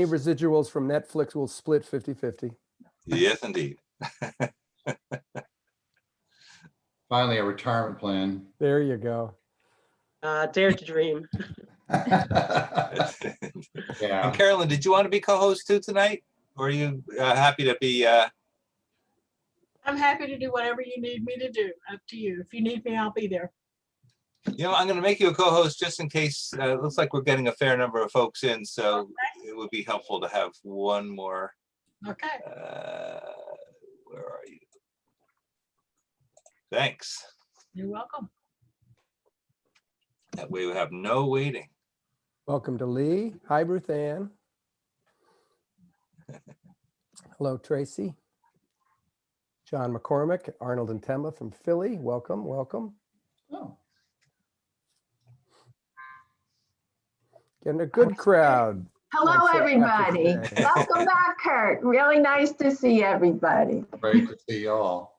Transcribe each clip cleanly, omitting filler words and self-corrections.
Any residuals from Netflix will split 50-50. Yes, indeed. Finally, a retirement plan. There you go. Dare to dream. Yeah. And Carolyn, did you want to be co-host too tonight? Or are you happy to be? I'm happy to do whatever you need me to do. Up to you. If you need me, I'll be there. I'm going to make you a co-host just in case. It looks like we're getting a fair number of folks in, so Okay. it would be helpful to have one more. Okay. Where are you? Thanks. You're welcome. That way we have no waiting. Welcome to Lee. Hi, Ruth Ann. Hello, Tracy. John McCormick, Arnold and Temma from Philly. Welcome, welcome. Oh, Getting a good crowd. Hello, on St. everybody. Patrick's Day. Welcome back, Kurt. Really nice to see everybody. great to see you all.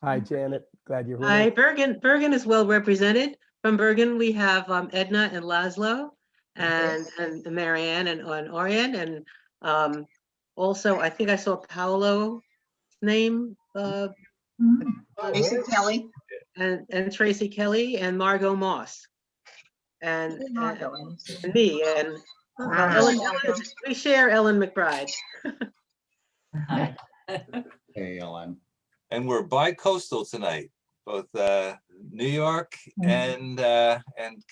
Hi, Janet. Glad you're Hi, here. Bergen is well represented. From Bergen, we have Edna and Laszlo and Marianne and Orion. And also, I think I saw Paolo's name Tracy Kelly. and Tracy Kelly and Margot Moss. And me and Ellen, we share Ellen McBride. Hey, Ellen. And we're bi-coastal tonight, both New York and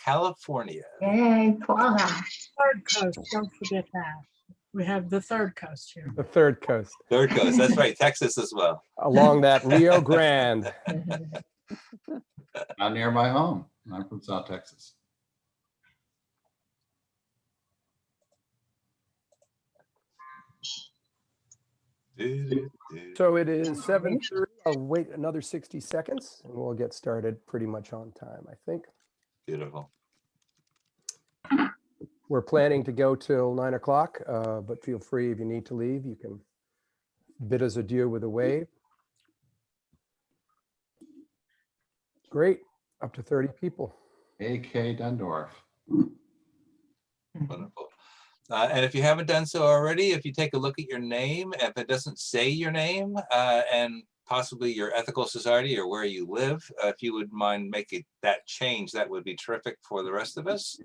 California. Yay, Paula. Third coast. Don't forget that. We have the third coast here. The third coast. Third coast, that's right, Texas as well. Along that Rio Grande. Not near my home. I'm from South Texas. So it is 7:30. I'll wait another 60 seconds and we'll get started pretty much on time, I think. Beautiful. We're planning to go till 9 o'clock, but feel free if you need to leave, you can bid us adieu with a wave. Great, up to 30 people. A.K. Dundorf. Wonderful. And if you haven't done so already, if you take a look at your name, if it doesn't say your name and possibly your ethical society or where you live, if you would mind making that change, that would be terrific for the rest of us.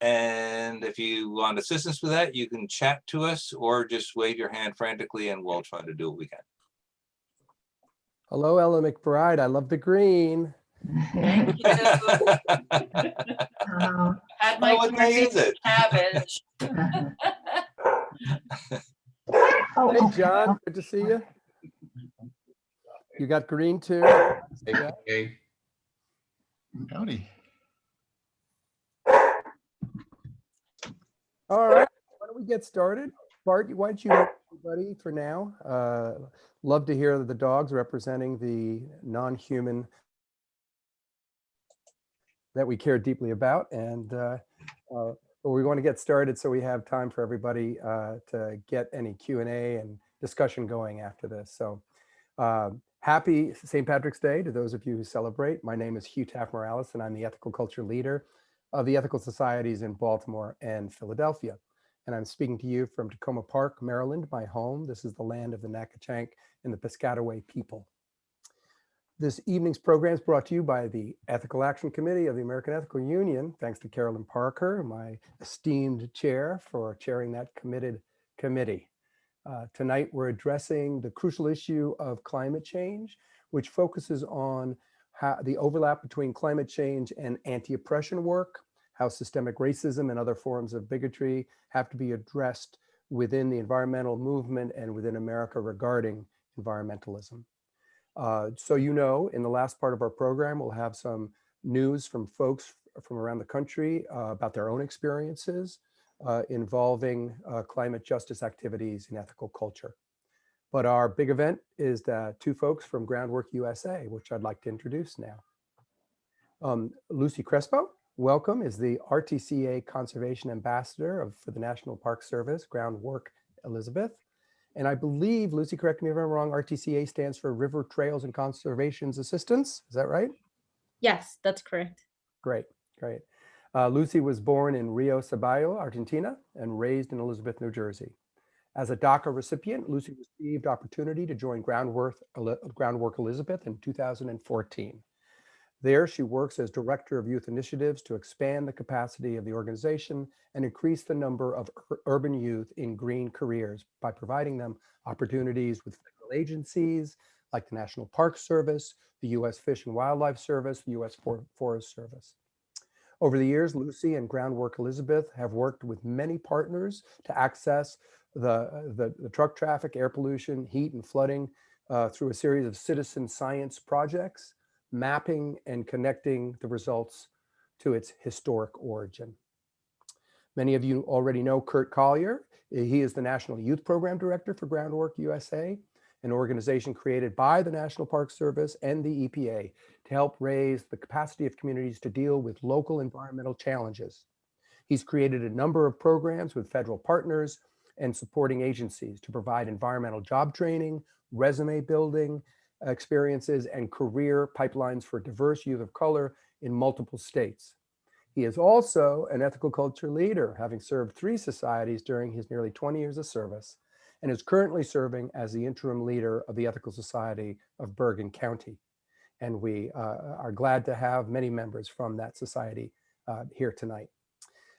And if you want assistance with that, you can chat to us or just wave your hand frantically and we'll try to do what we can. Hello, Ella McBride. I love the green. Thank you. Had my what day is it? cabbage. Hey, John, good to see you. You got green too? A.K. Howdy. All right, why don't we get started? Bart, why don't you help everybody for now? Love to hear the dogs representing the non-human that we care deeply about. And we want to get started so we have time for everybody to get any Q&A and discussion going after this. So happy St. Patrick's Day to those of you who celebrate. My name is Hugh Taft Morales and I'm the ethical culture leader of the ethical societies in Baltimore and Philadelphia. And I'm speaking to you from Tacoma Park, Maryland, my home. This is the land of the Nacotchtank and the Piscataway people. This evening's program is brought to you by the Ethical Action Committee of the American Ethical Union. Thanks to Carolyn Parker, my esteemed chair, for chairing that committed committee. Tonight, we're addressing the crucial issue of climate change, which focuses on how the overlap between climate change and anti-oppression work, how systemic racism and other forms of bigotry have to be addressed within the environmental movement and within America regarding environmentalism. So in the last part of our program, we'll have some news from folks from around the country about their own experiences involving climate justice activities in ethical culture. But our big event is two folks from Groundwork USA, which I'd like to introduce now. Lucy Crespo, welcome, is the RTCA Conservation Ambassador for the National Park Service, Groundwork Elizabeth. And I believe, Lucy, correct me if I'm wrong, RTCA stands for River Trails and Conservation's Assistance. Is that right? Yes, that's correct. Great, great. Lucy was born in Rio Ceballo, Argentina, and raised in Elizabeth, New Jersey. As a DACA recipient, Lucy received opportunity to join Groundwork Elizabeth in 2014. There, she works as Director of Youth Initiatives to expand the capacity of the organization and increase the number of urban youth in green careers by providing them opportunities with federal agencies like the National Park Service, the U.S. Fish and Wildlife Service, the U.S. Forest Service. Over the years, Lucy and Groundwork Elizabeth have worked with many partners to access the truck traffic, air pollution, heat, and flooding through a series of citizen science projects, mapping and connecting the results to its historic origin. Many of you already know Kurt Collier. He is the National Youth Program Director for Groundwork USA, an organization created by the National Park Service and the EPA to help raise the capacity of communities to deal with local environmental challenges. He's created a number of programs with federal partners and supporting agencies to provide environmental job training, resume building experiences, and career pipelines for diverse youth of color in multiple states. He is also an ethical culture leader, having served 3 societies during his nearly 20 years of service, and is currently serving as the interim leader of the Ethical Society of Bergen County. And we are glad to have many members from that society here tonight.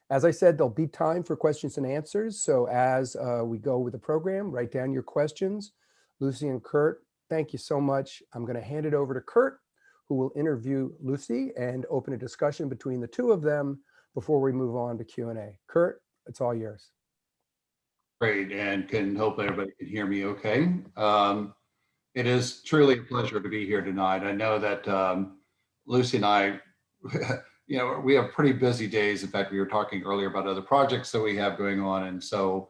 As I said, there'll be time for questions and answers. So as we go with the program, write down your questions. Lucy and Kurt, thank you so much. I'm going to hand it over to Kurt, who will interview Lucy and open a discussion between the two of them before we move on to Q&A. Kurt, it's all yours. Great, and hope everybody can hear me okay. It is truly a pleasure to be here tonight. I know that Lucy and I, we have pretty busy days. In fact, we were talking earlier about other projects that we have going on. And so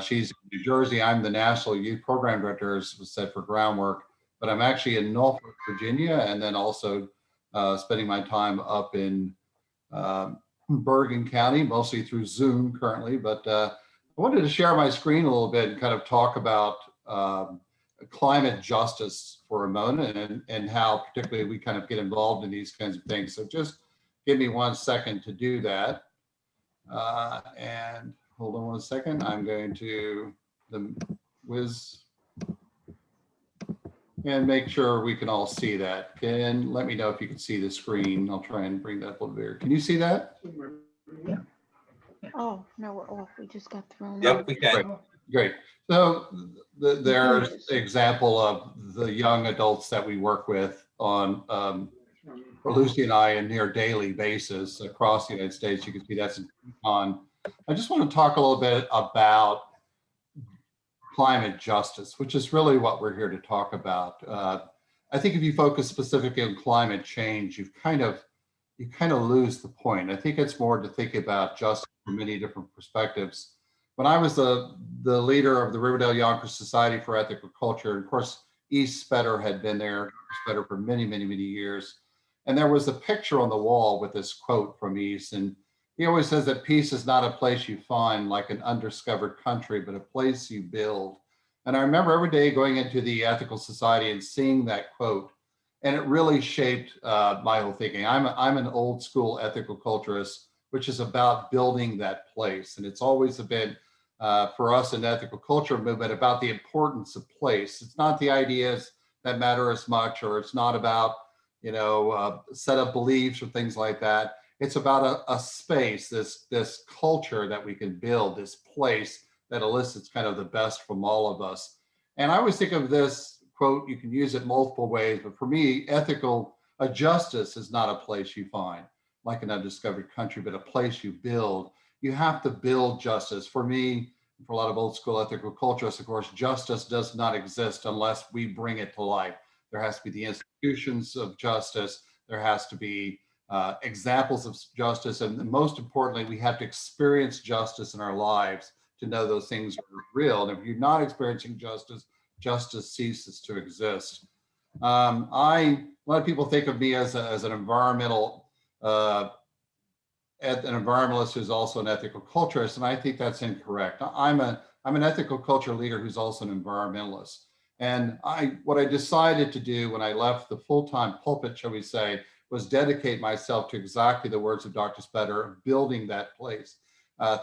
she's in New Jersey. I'm the National Youth Program Director, as was said, for Groundwork, but I'm actually in Norfolk, Virginia, and then also spending my time up in Bergen County, mostly through Zoom currently. But I wanted to share my screen a little bit and kind of talk about climate justice for a moment and how particularly we kind of get involved in these kinds of things. So just give me 1 second to do that. And hold on 1 second. I'm going to whiz and make sure we can all see that. And let me know if you can see the screen. I'll try and bring that up a little bit. Can you see that? Oh, no, we're off. We just got thrown. Yep, we can. Great. So there's an example of the young adults that we work with on for Lucy and I on near daily basis across the United States. You can see that's on. I just want to talk a little bit about climate justice, which is really what we're here to talk about. I think if you focus specifically on climate change, you kind of lose the point. I think it's more to think about justice from many different perspectives. When I was the leader of the Riverdale Yonkers Society for Ethical Culture, and of course, East Speder had been there, Speder for many, many, many years. And there was a picture on the wall with this quote from East. And he always says that peace is not a place you find like an undiscovered country, but a place you build. And I remember every day going into the Ethical Society and seeing that quote. And it really shaped my whole thinking. I'm an old school ethical culturist, which is about building that place. And it's always been, for us in the ethical culture movement, about the importance of place. It's not the ideas that matter as much, or it's not about, set of beliefs or things like that. It's about a space, this culture that we can build, this place that elicits kind of the best from all of us. And I always think of this quote, you can use it multiple ways, but for me, ethical justice is not a place you find like an undiscovered country, but a place you build. You have to build justice. For me, for a lot of old school ethical culturists, of course, justice does not exist unless we bring it to life. There has to be the institutions of justice. There has to be examples of justice. And most importantly, we have to experience justice in our lives to know those things are real. And if you're not experiencing justice, justice ceases to exist. A lot of people think of me as an environmentalist who's also an ethical culturist, and I think that's incorrect. I'm an ethical culture leader who's also an environmentalist. And what I decided to do when I left the full-time pulpit, shall we say, was dedicate myself to exactly the words of Dr. Spetter, building that place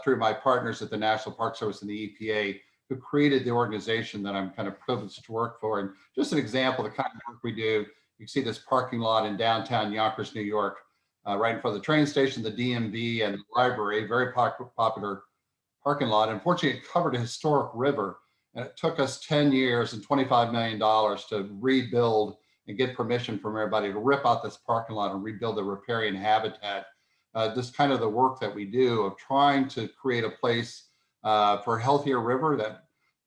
through my partners at the National Park Service and the EPA, who created the organization that I'm kind of privileged to work for. And just an example of the kind of work we do, you see this parking lot in downtown Yonkers, New York, right in front of the train station, the DMV, and the library, very popular parking lot. Unfortunately, it covered a historic river, and it took us 10 years and $25 million to rebuild and get permission from everybody to rip out this parking lot and rebuild the riparian habitat. This kind of the work that we do of trying to create a place for a healthier river.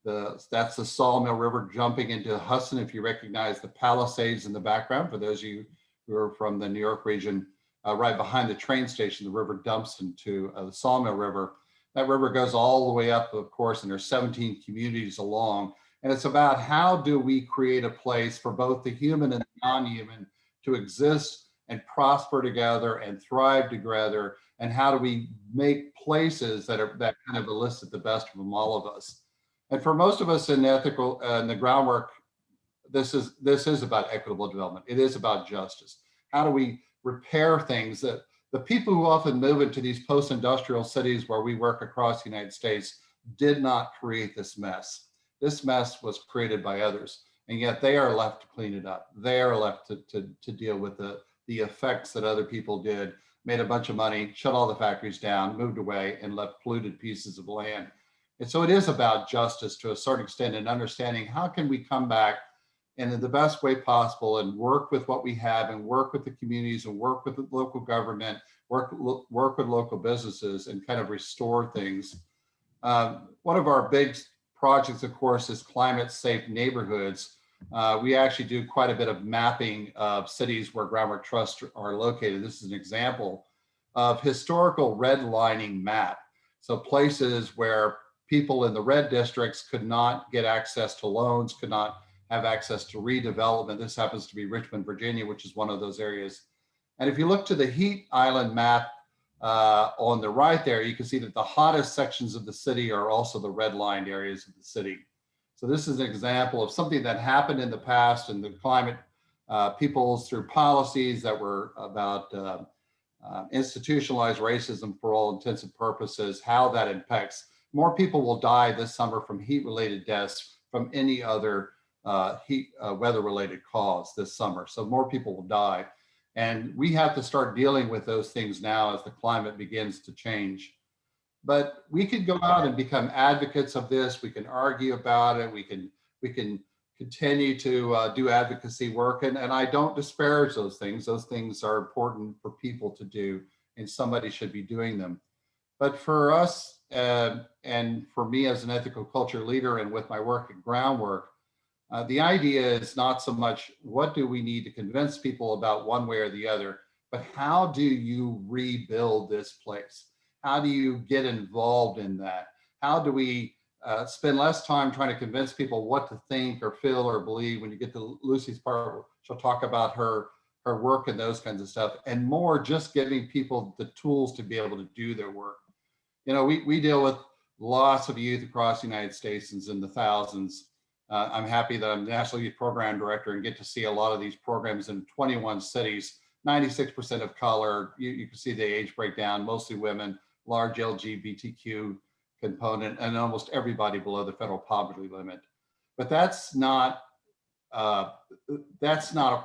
That's the Sawmill River jumping into Hudson. If you recognize the Palisades in the background, for those of you who are from the New York region, right behind the train station, the river dumps into the Sawmill River. That river goes all the way up, of course, and there's 17 communities along. And it's about how do we create a place for both the human and the non-human to exist and prosper together and thrive together, and how do we make places that kind of elicit the best from all of us. And for most of us in the groundwork, this is about equitable development. It is about justice. How do we repair things that the people who often move into these post-industrial cities where we work across the United States did not create this mess. This mess was created by others, and yet they are left to clean it up. They are left to deal with the effects that other people did, made a bunch of money, shut all the factories down, moved away, and left polluted pieces of land. And so it is about justice to a certain extent, and understanding how can we come back and in the best way possible and work with what we have, and work with the communities, and work with the local government, work with local businesses, and kind of restore things. One of our big projects, of course, is climate safe neighborhoods. We actually do quite a bit of mapping of cities where groundwork trusts are located. This is an example of historical redlining map. So places where people in the red districts could not get access to loans, could not have access to redevelopment. This happens to be Richmond, Virginia, which is one of those areas. And if you look to the heat island map on the right there, you can see that the hottest sections of the city are also the redlined areas of the city. So this is an example of something that happened in the past, and the climate peoples through policies that were about institutionalized racism for all intents and purposes, how that impacts. More people will die this summer from heat-related deaths from any other weather-related cause this summer. So more people will die. And we have to start dealing with those things now as the climate begins to change. But we could go out and become advocates of this. We can argue about it. We can continue to do advocacy work. And I don't disparage those things. Those things are important for people to do, and somebody should be doing them. But for us, and for me as an ethical culture leader, and with my work at Groundwork, the idea is not so much what do we need to convince people about one way or the other, but how do you rebuild this place? How do you get involved in that? How do we spend less time trying to convince people what to think or feel or believe? When you get to Lucy's part, she'll talk about her work and those kinds of stuff, and more just giving people the tools to be able to do their work. You know, we deal with lots of youth across the United States, and in the thousands. I'm happy that I'm the National Youth Program Director and get to see a lot of these programs in 21 cities, 96% of color. You can see the age breakdown, mostly women, large LGBTQ component, and almost everybody below the federal poverty limit. But that's not a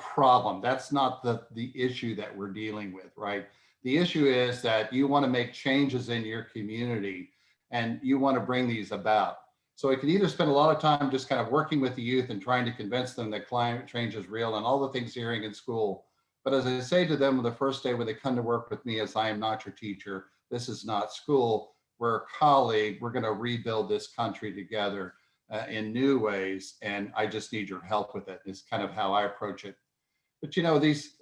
problem. That's not the issue that we're dealing with, right? The issue is that you want to make changes in your community, and you want to bring these about. So it can either spend a lot of time just kind of working with the youth and trying to convince them that climate change is real and all the things you're hearing in school. But as I say to them the first day when they come to work with me, as I am not your teacher, this is not school, we're a colleague, we're going to rebuild this country together in new ways. And I just need your help with it. It's kind of how I approach it. But you know, these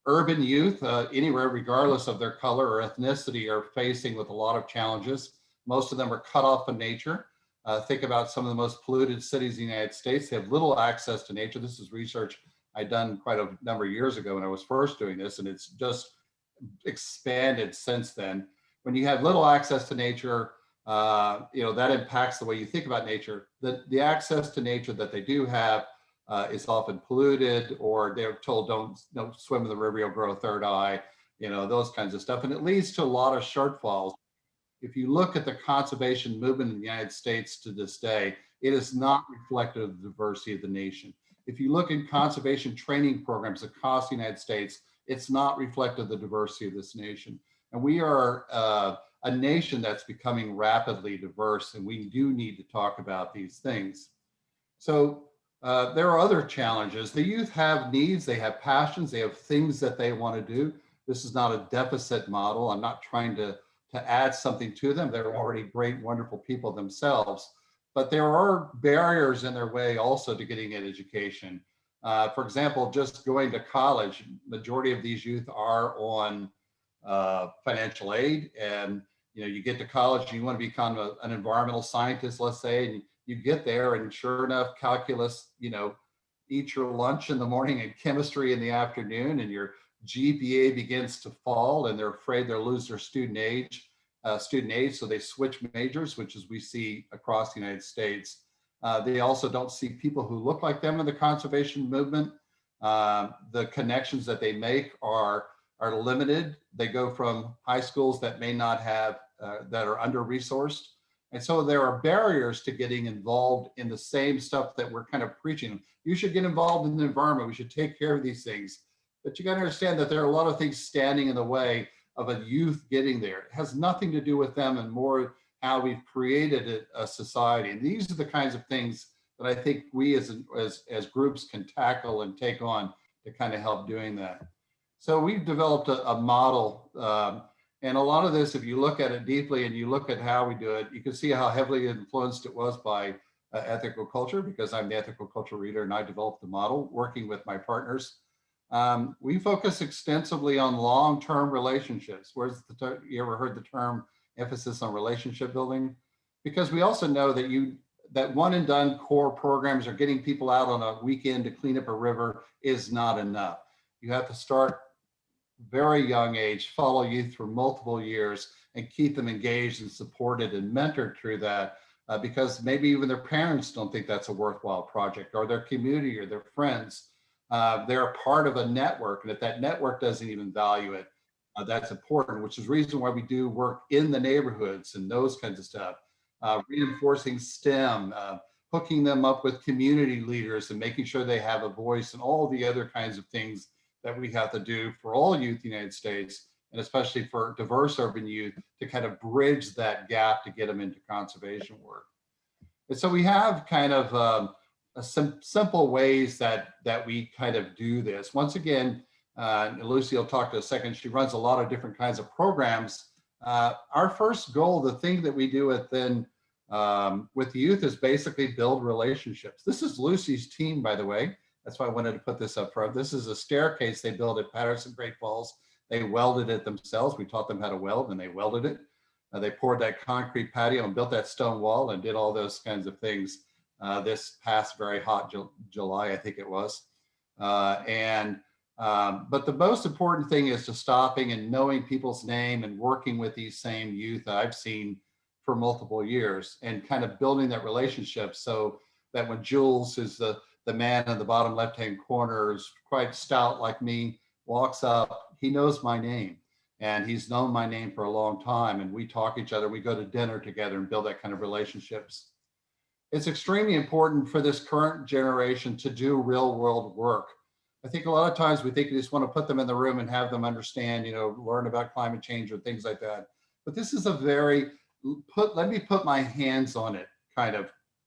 urban youth anywhere, regardless of their color or ethnicity, are facing with a lot of challenges. Most of them are cut off from nature. Think about some of the most polluted cities in the United States. They have little access to nature. This is research I'd done quite a number of years ago when I was first doing this, and it's just expanded since then. When you have little access to nature, you know, that impacts the way you think about nature. The access to nature that they do have is often polluted, or they're told don't swim in the river, you'll grow a third eye, those kinds of stuff. And it leads to a lot of shortfalls. If you look at the conservation movement in the United States to this day, it is not reflective of the diversity of the nation. If you look at conservation training programs across the United States, it's not reflective of the diversity of this nation. And we are a nation that's becoming rapidly diverse, and we do need to talk about these things. So there are other challenges. The youth have needs, they have passions, they have things that they want to do. This is not a deficit model. I'm not trying to add something to them. They're already great, wonderful people themselves. But there are barriers in their way also to getting an education. For example, just going to college, majority of these youth are on financial aid, and you get to college and you want to become an environmental scientist, let's say, and you get there, and sure enough, calculus, eat your lunch in the morning and chemistry in the afternoon, and your GPA begins to fall, and they're afraid they'll lose their student aid, so they switch majors, which is we see across the United States. They also don't see people who look like them in the conservation movement. The connections that they make are limited. They go from high schools that may not have, that are under-resourced. And so there are barriers to getting involved in the same stuff that we're kind of preaching. You should get involved in the environment. We should take care of these things. But you got to understand that there are a lot of things standing in the way of a youth getting there. It has nothing to do with them and more how we've created a society. And these are the kinds of things that I think we as groups can tackle and take on to kind of help doing that. So we've developed a model, and a lot of this, if you look at it deeply and you look at how we do it, you can see how heavily influenced it was by ethical culture, because I'm the ethical culture reader and I developed the model working with my partners. We focus extensively on long-term relationships. You ever heard the term emphasis on relationship building? Because we also know that one and done core programs or getting people out on a weekend to clean up a river is not enough. You have to start very young age, follow youth for multiple years and keep them engaged and supported and mentored through that, because maybe even their parents don't think that's a worthwhile project, or their community or their friends. They're a part of a network, and if that network doesn't even value it, that's important, which is the reason why we do work in the neighborhoods and those kinds of stuff. Reinforcing STEM, hooking them up with community leaders and making sure they have a voice, and all the other kinds of things that we have to do for all youth in the United States, and especially for diverse urban youth, to kind of bridge that gap to get them into conservation work. And so we have kind of some simple ways that we kind of do this. Once again, Lucy will talk to a second, she runs a lot of different kinds of programs. Our first goal, the thing that we do with the youth, is basically build relationships. This is Lucy's team, by the way. That's why I wanted to put this up front. This is a staircase they built at Patterson Great Falls. They welded it themselves. We taught them how to weld, and they welded it. They poured that concrete patio and built that stone wall and did all those kinds of things this past very hot July, I think it was. But the most important thing is to stopping and knowing people's name and working with these same youth that I've seen for multiple years, and kind of building that relationship, so that when Jules, who's the man in the bottom left-hand corner, is quite stout like me, walks up, he knows my name, and he's known my name for a long time, and we talk to each other, we go to dinner together and build that kind of relationships. It's extremely important for this current generation to do real world work. I think a lot of times we think we just want to put them in the room and have them understand, learn about climate change or things like that. But this is a very, let me put my hands on it kind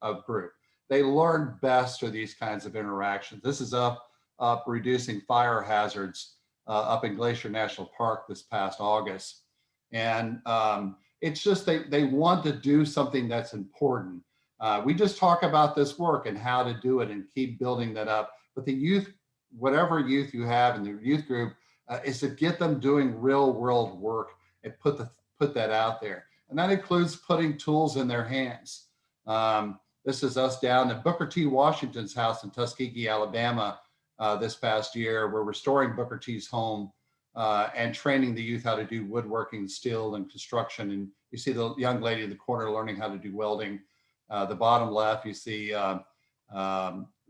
of group. They learn best through these kinds of interactions. This is up reducing fire hazards up in Glacier National Park this past August. And it's just, they want to do something that's important. We just talk about this work and how to do it and keep building that up. But the youth, whatever youth you have in the youth group, is to get them doing real world work and put that out there. And that includes putting tools in their hands. This is us down at Booker T. Washington's house in Tuskegee, Alabama, this past year. We're restoring Booker T's home and training the youth how to do woodworking, steel, and construction. And you see the young lady in the corner learning how to do welding. The bottom left, you see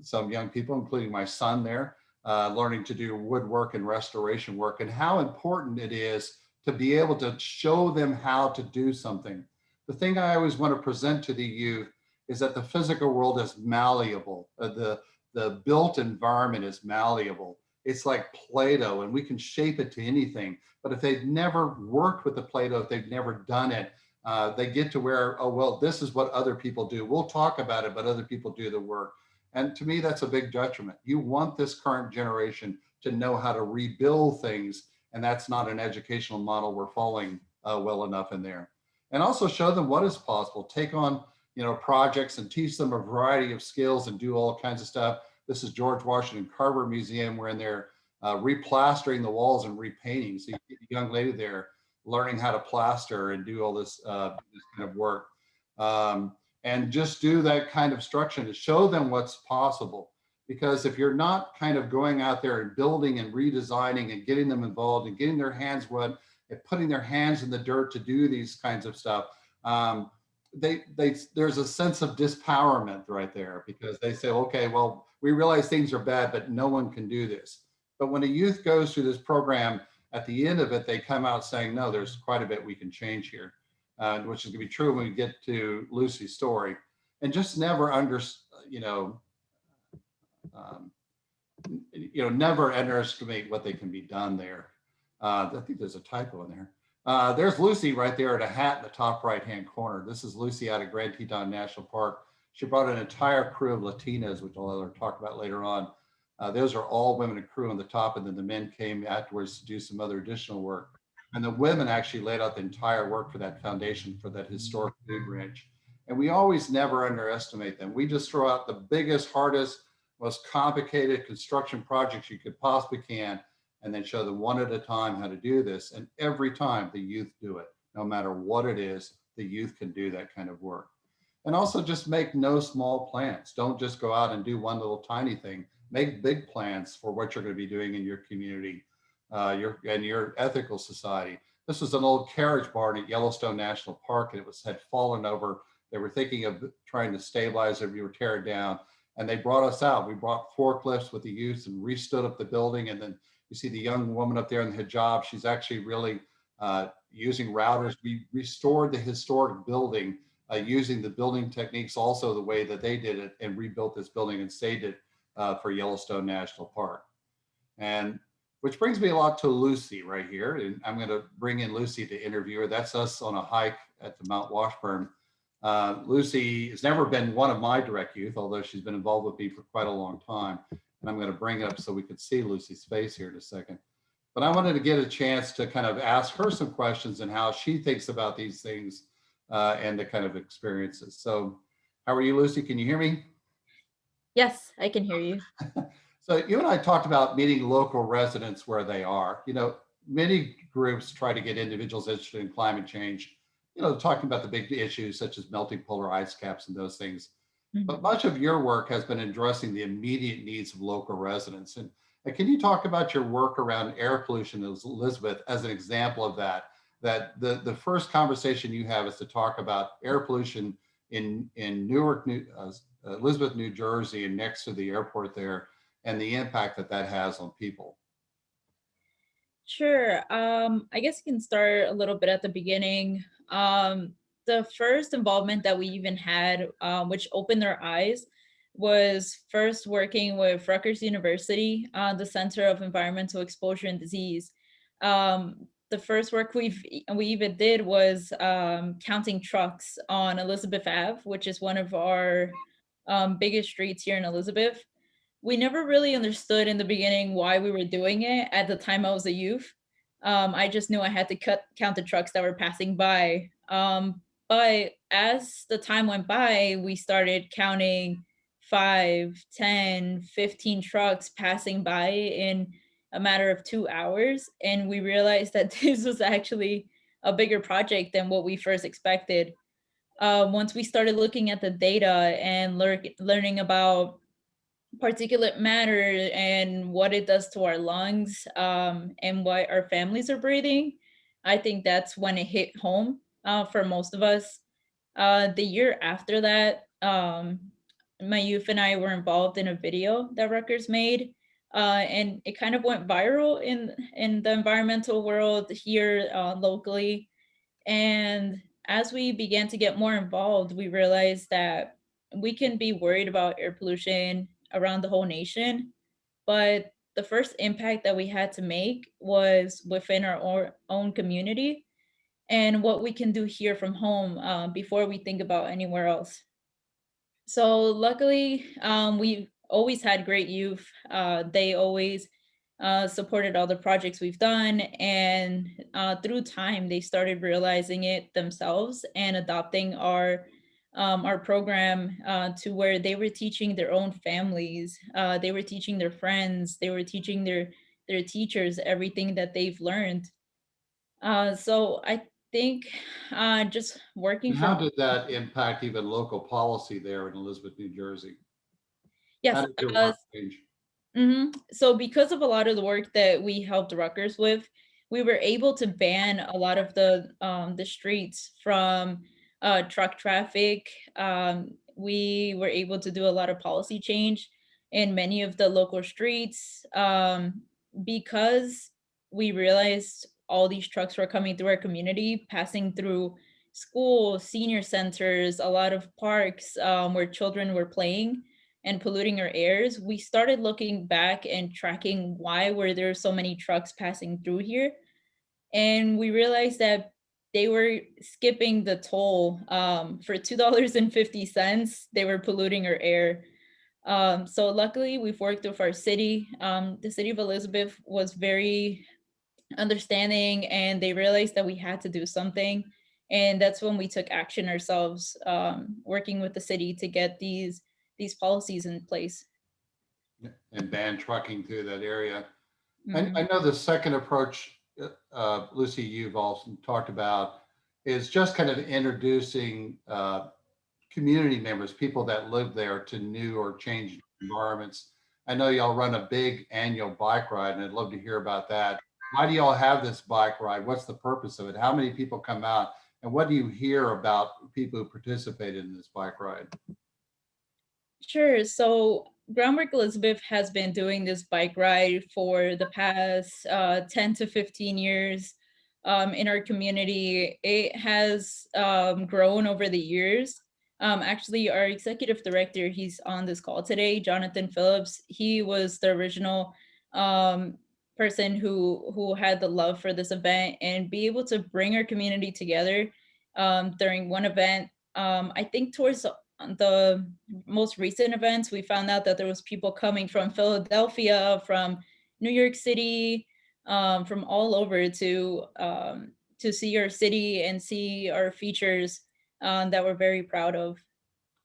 some young people, including my son there, learning to do woodwork and restoration work, and how important it is to be able to show them how to do something. The thing I always want to present to the youth is that the physical world is malleable. The built environment is malleable. It's like Play-Doh, and we can shape it to anything. But if they've never worked with the Play-Doh, if they've never done it, they get to where, oh, well, this is what other people do. We'll talk about it, but other people do the work. And to me, that's a big detriment. You want this current generation to know how to rebuild things, and that's not an educational model we're following well enough in there. And also show them what is possible. Take on, projects and teach them a variety of skills and do all kinds of stuff. This is George Washington Carver Museum. We're in there replastering the walls and repainting. So you get a young lady there learning how to plaster and do all this kind of work. And just do that kind of structure to show them what's possible. Because if you're not kind of going out there and building and redesigning and getting them involved and getting their hands wet and putting their hands in the dirt to do these kinds of stuff, there's a sense of disempowerment right there, because they say, okay, well, we realize things are bad, but no one can do this. But when a youth goes through this program, at the end of it, they come out saying, no, there's quite a bit we can change here, which is gonna be true when we get to Lucy's story. And just never never underestimate what they can be done there. I think there's a typo in there. There's Lucy right there at a hat in the top right-hand corner. This is Lucy out of Grand Teton National Park. She brought an entire crew of Latinas, which I'll talk about later on. Those are all women and crew on the top, and then the men came afterwards to do some other additional work. And the women actually laid out the entire work for that foundation, for that historic food ranch. And we always never underestimate them. We just throw out the biggest, hardest, most complicated construction projects you could possibly can, and then show them one at a time how to do this. And every time the youth do it, no matter what it is, the youth can do that kind of work. And also just make no small plans. Don't just go out and do one little tiny thing. Make big plans for what you're going to be doing in your community, your ethical society. This was an old carriage barn at Yellowstone National Park, and it had fallen over. They were thinking of trying to stabilize it, we were tear it down. And they brought us out. We brought forklifts with the youth and restood up the building. And then you see the young woman up there in the hijab. She's actually really using routers. We restored the historic building using the building techniques, also the way that they did it, and rebuilt this building and saved it for Yellowstone National Park. And which brings me a lot to Lucy right here. And I'm going to bring in Lucy to interview her. That's us on a hike at the Mount Washburn. Lucy has never been one of my direct youth, although she's been involved with me for quite a long time. And I'm going to bring it up so we can see Lucy's face here in a second. But I wanted to get a chance to kind of ask her some questions and how she thinks about these things and the kind of experiences. So how are you, Lucy? Can you hear me? Yes, I can hear you. So you and I talked about meeting local residents where they are. Many groups try to get individuals interested in climate change, talking about the big issues such as melting polar ice caps and those things. Mm-hmm. But much of your work has been addressing the immediate needs of local residents. And can you talk about your work around air pollution, Elizabeth, as an example of that the first conversation you have is to talk about air pollution in Newark, Elizabeth, New Jersey, and next to the airport there, and the impact that has on people. Sure. I guess you can start a little bit at the beginning. The first involvement that we even had, which opened our eyes, was first working with Rutgers University, the Center of Environmental Exposure and Disease. The first work we even did was counting trucks on Elizabeth Ave, which is one of our biggest streets here in Elizabeth. We never really understood in the beginning why we were doing it. At the time I was a youth. I just knew I had to count the trucks that were passing by. But as the time went by, we started counting 5, 10, 15 trucks passing by in a matter of 2 hours. And we realized that this was actually a bigger project than what we first expected. Once we started looking at the data and learning about particulate matter and what it does to our lungs, and what our families are breathing, I think that's when it hit home for most of us. The year after that, my youth and I were involved in a video that Rutgers made, and it kind of went viral in the environmental world here locally. And as we began to get more involved, we realized that we can be worried about air pollution around the whole nation, but the first impact that we had to make was within our own community and what we can do here from home before we think about anywhere else. So luckily, we've always had great youth. They always supported all the projects we've done, and through time, they started realizing it themselves and adopting our program to where they were teaching their own families, they were teaching their friends, they were teaching their teachers everything that they've learned. So I think just working And how from did that impact even local policy there in Elizabeth, New Jersey? How yes, did your work change? So because of a lot of the work that we helped Rutgers with, we were able to ban a lot of the streets from truck traffic. We were able to do a lot of policy change in many of the local streets because we realized all these trucks were coming through our community, passing through schools, senior centers, a lot of parks where children were playing and polluting our airs. We started looking back and tracking why were there so many trucks passing through here, and we realized that they were skipping the toll for $2.50. They were polluting our air. So luckily, we've worked with our city. The city of Elizabeth was very understanding, and they realized that we had to do something. And that's when we took action ourselves, working with the city to get these policies in place. And ban trucking through that area. Mhm. I know the second approach, Lucy, you've also talked about is just kind of introducing community members, people that live there, to new or changed environments. I know y'all run a big annual bike ride, and I'd love to hear about that. Why do y'all have this bike ride? What's the purpose of it? How many people come out? And what do you hear about people who participated in this bike ride? Sure. So Groundwork Elizabeth has been doing this bike ride for the past 10 to 15 years in our community. It has grown over the years. Actually, our executive director, he's on this call today, Jonathan Phillips. He was the original um, person who had the love for this event and be able to bring our community together during one event. I think towards the most recent events, we found out that there was people coming from Philadelphia, from New York City, from all over to see our city and see our features that we're very proud of.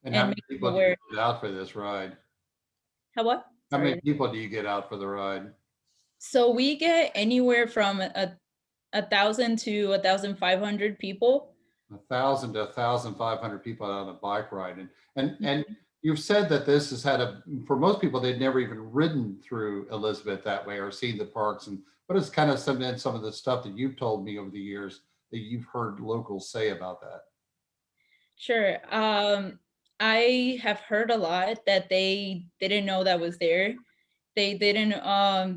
And how And many make people people do you aware. get out for this ride? How what? How many Sorry. people do you get out for the ride? So we get anywhere from 1,000 to 1,500 people. 1,000 to 1,500 people out on a bike ride. And you've said that this has had for most people, they'd never even ridden through Elizabeth that way or seen the parks. And what is kind of some of the stuff that you've told me over the years that you've heard locals say about that? Sure. I have heard a lot that they didn't know that was there. They didn't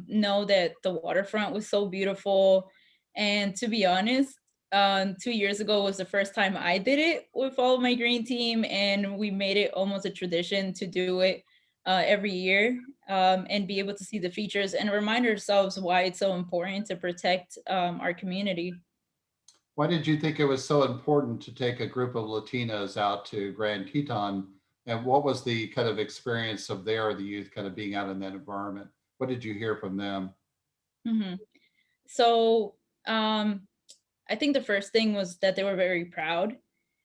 know that the waterfront was so beautiful. And to be honest, 2 years ago was the first time I did it with all of my green team, and we made it almost a tradition to do it every year and be able to see the features and remind ourselves why it's so important to protect our community. Why did you think it was so important to take a group of Latinas out to Grand Teton? And what was the kind of experience of the youth kind of being out in that environment? What did you hear from them? hmm So I think the first thing was that they were very proud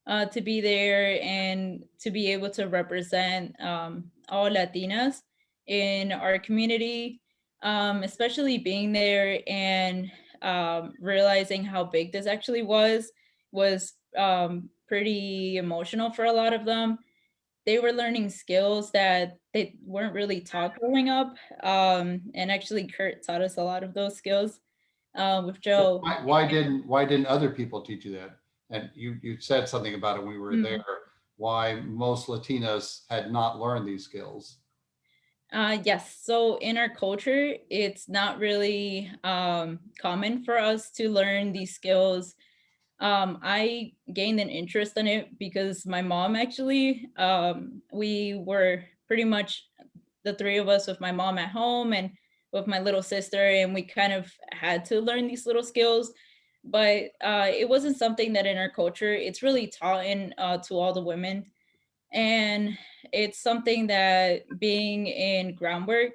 to be there and to be able to represent all Latinas in our community, especially being there and realizing how big this actually was pretty emotional for a lot of them. They were learning skills that they weren't really taught growing up, and actually Kurt taught us a lot of those skills with Joe. Why didn't other people teach you that? And you said something about it when we were there. why most Latinos had not learned these skills. Yes. So in our culture, it's not really common for us to learn these skills. I gained an interest in it because my mom actually, we were pretty much the three of us with my mom at home and with my little sister, and we kind of had to learn these little skills. But it wasn't something that in our culture, it's really taught in to all the women. And it's something that being in groundwork,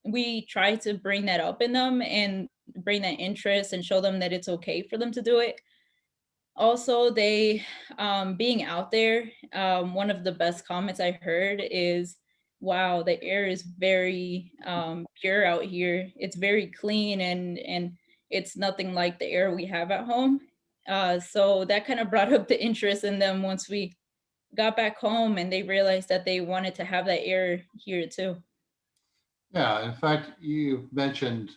we try to bring that up in them and bring that interest and show them that it's okay for them to do it. Also, they being out there, one of the best comments I heard is, wow, the air is very pure out here. It's very clean, and it's nothing like the air we have at home. So that kind of brought up the interest in them once we got back home, and they realized that they wanted to have that air here too. Yeah, in fact, you mentioned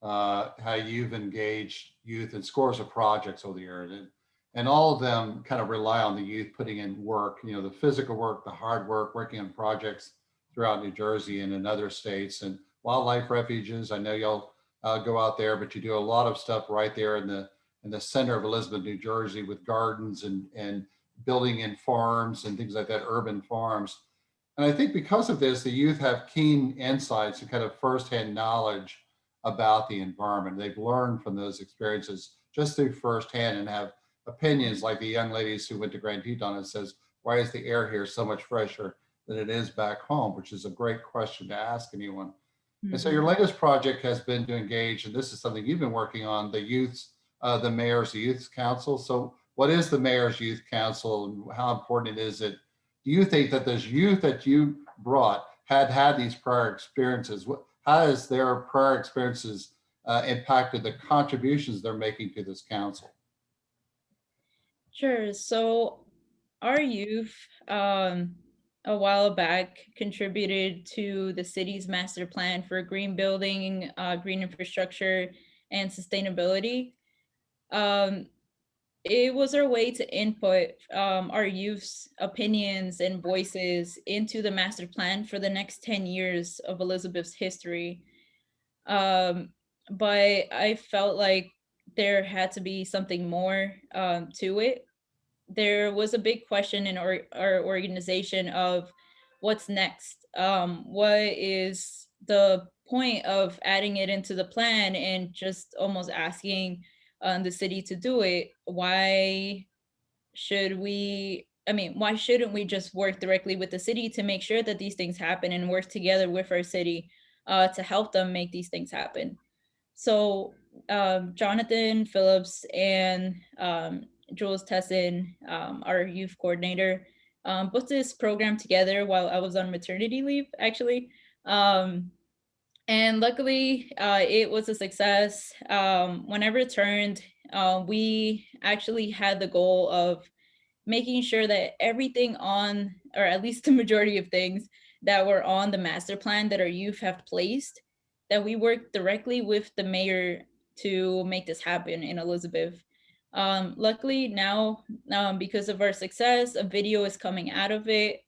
how you've engaged youth in scores of projects over the years, and all of them kind of rely on the youth putting in work, you know, the physical work, the hard work, working on projects throughout New Jersey and in other states. And wildlife refuges, I know y'all go out there, but you do a lot of stuff right there in the center of Elizabeth, New Jersey, with gardens and building in farms and things like that, urban farms. And I think because of this, the youth have keen insights and kind of firsthand knowledge about the environment. They've learned from those experiences just through firsthand and have opinions like the young ladies who went to Grand Teton and says, why is the air here so much fresher than it is back home? Which is a great question to ask anyone. And so your latest project has been to engage, and this is something you've been working on, the youths, the mayor's youth council. So what is the mayor's youth council and how important is it? Do you think that those youth that you brought had these prior experiences? How has their prior experiences impacted the contributions they're making to this council? Sure. So our youth, a while back, contributed to the city's master plan for green building, green infrastructure, and sustainability. Um, it was our way to input our youth's opinions and voices into the master plan for the next 10 years of Elizabeth's history. Um, but I felt like there had to be something more to it. There was a big question in our organization of what's next. What is the point of adding it into the plan and just almost asking the city to do it? Why shouldn't we just work directly with the city to make sure that these things happen and work together with our city to help them make these things happen? So Jonathan Phillips and Jules Tesson, our youth coordinator, put this program together while I was on maternity leave, actually. And luckily, it was a success. When I returned, we actually had the goal of making sure that everything on, or at least the majority of things that were on the master plan that our youth have placed, that we work directly with the mayor to make this happen in Elizabeth. Luckily now, because of our success, a video is coming out of it.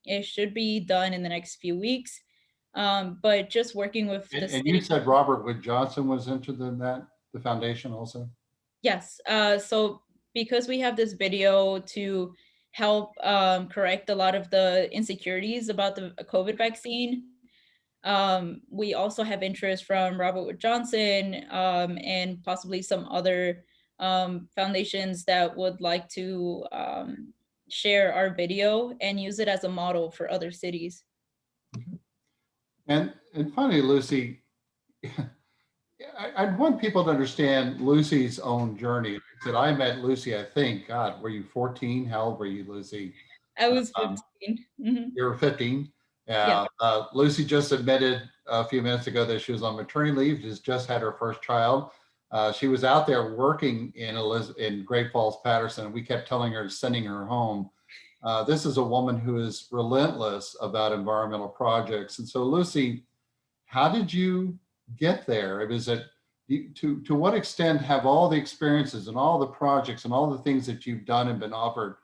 It should be done in the next few weeks. But just working with the And city. you said Robert Wood Johnson was interested in that, the foundation also? Yes. So because we have this video to help correct a lot of the insecurities about the COVID vaccine, we also have interest from Robert Wood Johnson and possibly some other foundations that would like to share our video and use it as a model for other cities. And finally, Lucy, I want people to understand Lucy's own journey. That I met Lucy, I think, God, were you 14? How old were you, Lucy? I was 15. Mhm. You were 15. Yeah. Lucy just admitted a few minutes ago that she was on maternity leave, just had her first child. She was out there working in Great Falls, Patterson, and we kept telling her, sending her home. This is a woman who is relentless about environmental projects. And so, Lucy, how did you get there? Was it to what extent have all the experiences and all the projects and all the things that you've done and been offered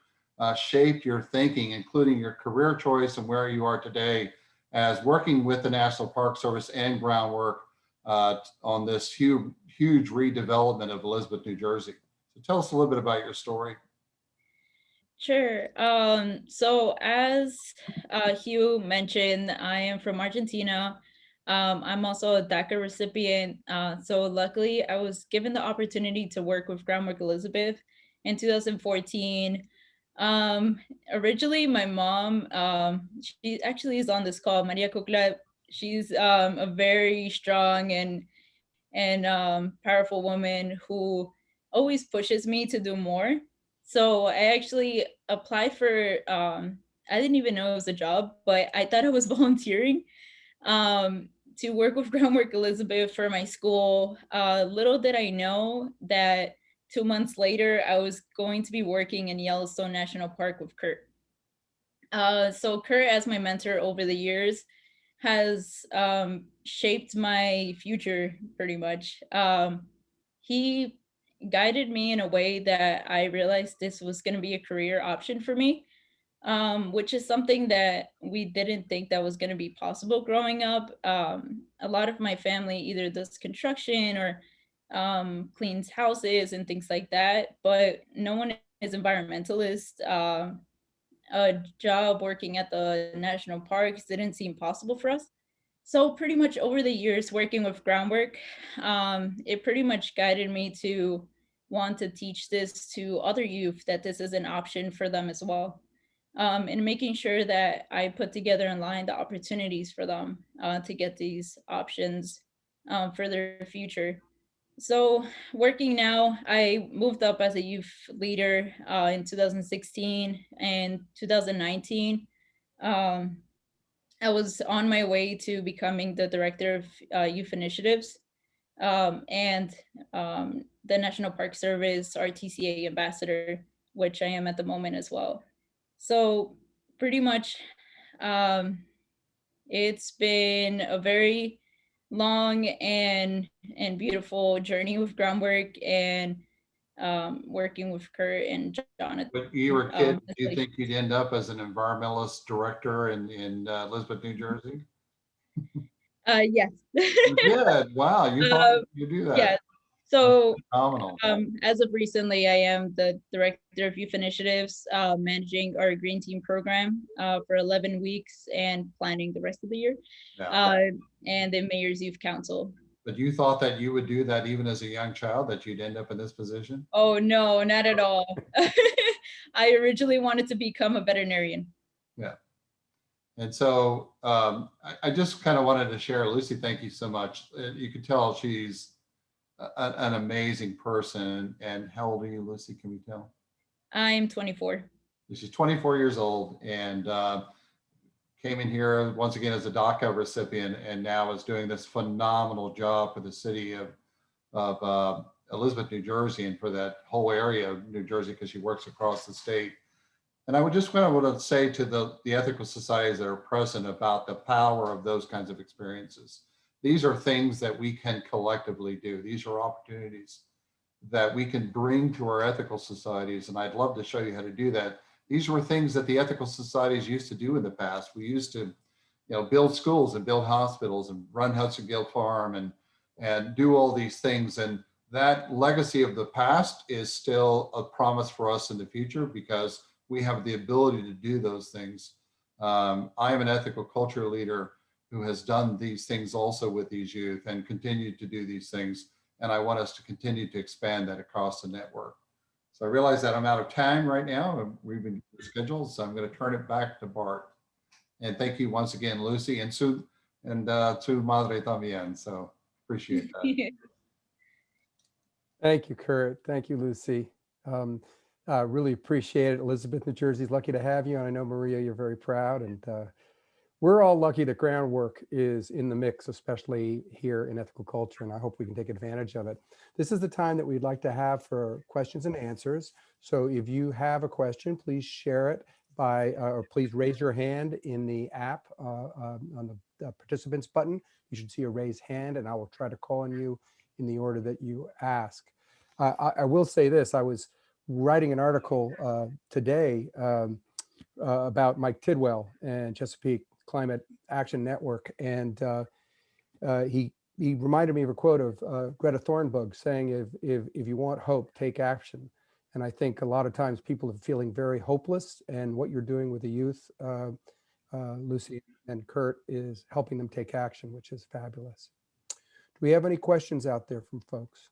shaped your thinking, including your career choice and where you are today as working with the National Park Service and groundwork on this huge redevelopment of Elizabeth, New Jersey. So tell us a little bit about your story. Sure. So as Hugh mentioned, I am from Argentina. I'm also a DACA recipient. So luckily, I was given the opportunity to work with Groundwork Elizabeth in 2014. Originally, my mom, she actually is on this call, Maria Kukla. She's a very strong and powerful woman who always pushes me to do more. So I actually applied for, I didn't even know it was a job, but I thought I was volunteering to work with Groundwork Elizabeth for my school. Little did I know that 2 months later, I was going to be working in Yellowstone National Park with Kurt. So Kurt, as my mentor over the years, has shaped my future pretty much. He guided me in a way that I realized this was going to be a career option for me, which is something that we didn't think that was going to be possible growing up. A lot of my family either does construction or cleans houses and things like that, but no one is environmentalist. A job working at the national parks didn't seem possible for us. So pretty much over the years working with groundwork, it pretty much guided me to want to teach this to other youth, that this is an option for them as well. And making sure that I put together in line the opportunities for them to get these options for their future. So working now, I moved up as a youth leader in 2016 and 2019. Um, I was on my way to becoming the director of youth initiatives and the National Park Service RTCA ambassador, which I am at the moment as well. So pretty much it's been a very long and beautiful journey with groundwork and working with Kurt and Jonathan. When you were a kid, do you think you'd end up as an environmentalist director in Elizabeth, New Jersey? Yes. You did. Wow, you thought you'd do that. Yeah. So phenomenal. as of recently, I am the director of youth initiatives, managing our Green Team program for 11 weeks and planning the rest of the year, and the Mayor's Youth Council. But you thought that you would do that even as a young child, that you'd end up in this position? Oh, no, not at all. I originally wanted to become a veterinarian. Yeah. And so I just kind of wanted to share, Lucy, thank you so much. You could tell she's an amazing person. And how old are you, Lucy? Can we tell? I'm 24. She's 24 years old and came in here once again as a DACA recipient, and now is doing this phenomenal job for the city of Elizabeth, New Jersey, and for that whole area of New Jersey, because she works across the state. And I would just kind of want to say to the ethical societies that are present about the power of those kinds of experiences. These are things that we can collectively do. These are opportunities that we can bring to our ethical societies. And I'd love to show you how to do that. These were things that the ethical societies used to do in the past. We used to, build schools and build hospitals and run Hudson Gill Farm and do all these things. And that legacy of the past is still a promise for us in the future, because we have the ability to do those things. I am an ethical culture leader who has done these things also with these youth and continued to do these things. And I want us to continue to expand that across the network. So I realize that I'm out of time right now, and we've been scheduled, so I'm going to turn it back to Bart. And thank you once again, Lucy, and Su Madre también. So appreciate that. Thank you, Kurt. Thank you, Lucy. Really appreciate it. Elizabeth, New Jersey's lucky to have you. And I know, Maria, you're very proud. And we're all lucky that groundwork is in the mix, especially here in ethical culture. And I hope we can take advantage of it. This is the time that we'd like to have for questions and answers. So if you have a question, please share it by, or please raise your hand in the app on the participants button. You should see a raised hand, and I will try to call on you in the order that you ask. I will say this, I was writing an article today about Mike Tidwell and Chesapeake Climate Action Network, and he reminded me of a quote of Greta Thunberg saying, if you want hope, take action. And I think a lot of times people are feeling very hopeless, and what you're doing with the youth, Lucy and Kurt, is helping them take action, which is fabulous. Do we have any questions out there from folks?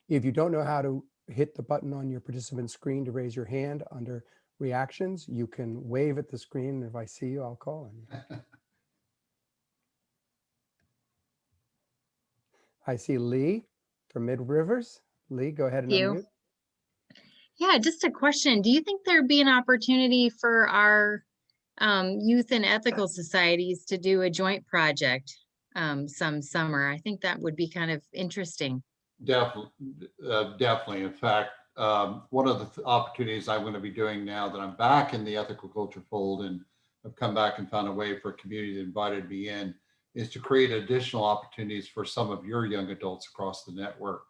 If you don't know how to hit the button on your participant screen to raise your hand under reactions, you can wave at the screen. If I see you, I'll call on you. I see Lee from Mid Rivers. Lee, go ahead and Thank you. unmute. Yeah, just a question. Do you think there'd be an opportunity for our youth and ethical societies to do a joint project some summer? I think that would be kind of interesting. Definitely, definitely. In fact, one of the opportunities I'm going to be doing now that I'm back in the ethical culture fold and have come back and found a way for a community that invited me in is to create additional opportunities for some of your young adults across the network.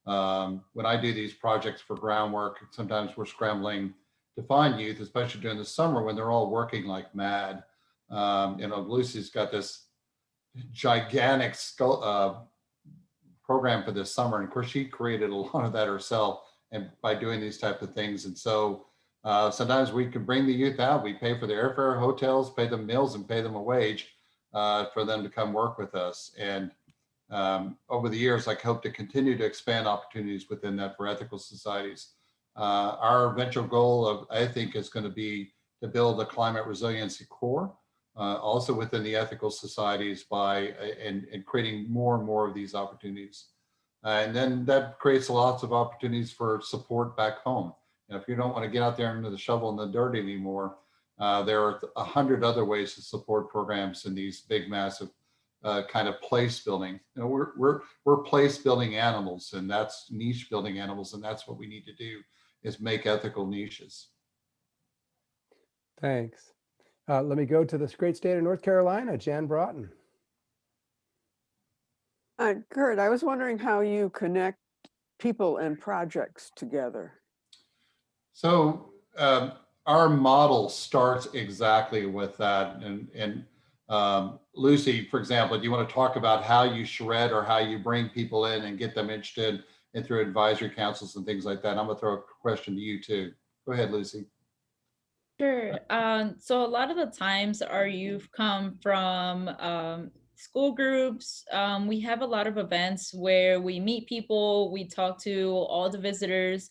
When I do these projects for groundwork, sometimes we're scrambling to find youth, especially during the summer when they're all working like mad. Lucy's got this gigantic program for this summer, and of course she created a lot of that herself and by doing these type of things. And so sometimes we can bring the youth out, we pay for their airfare, hotels, pay them meals, and pay them a wage for them to come work with us. And over the years, I hope to continue to expand opportunities within that for ethical societies. Our eventual goal, I think, is going to be to build a climate resiliency core, also within the ethical societies by and creating more and more of these opportunities. And then that creates lots of opportunities for support back home. If you don't want to get out there into the shovel and the dirt anymore, there are 100 other ways to support programs in these big, massive kind of place building. We're place building animals, and that's niche building animals, and that's what we need to do is make ethical niches. Thanks. Let me go to this great state of North Carolina, Jan Broughton. Kurt, I was wondering how you connect people and projects together. So our model starts exactly with that. And Lucy, for example, do you want to talk about how you shred or how you bring people in and get them interested and through advisory councils and things like that? I'm going to throw a question to you too. Go ahead, Lucy. Sure. So a lot of the times our youth come from school groups. We have a lot of events where we meet people, we talk to all the visitors,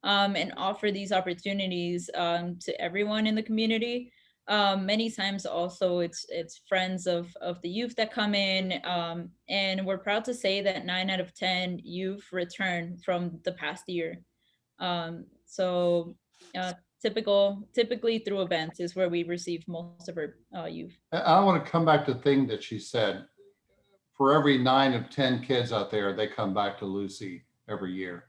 and offer these opportunities to everyone in the community. Many times also it's friends of the youth that come in, and we're proud to say that 9 out of 10 youth return from the past year. Typically through events is where we receive most of our youth. I want to come back to the thing that she said. For every 9 of 10 kids out there, they come back to Lucy every year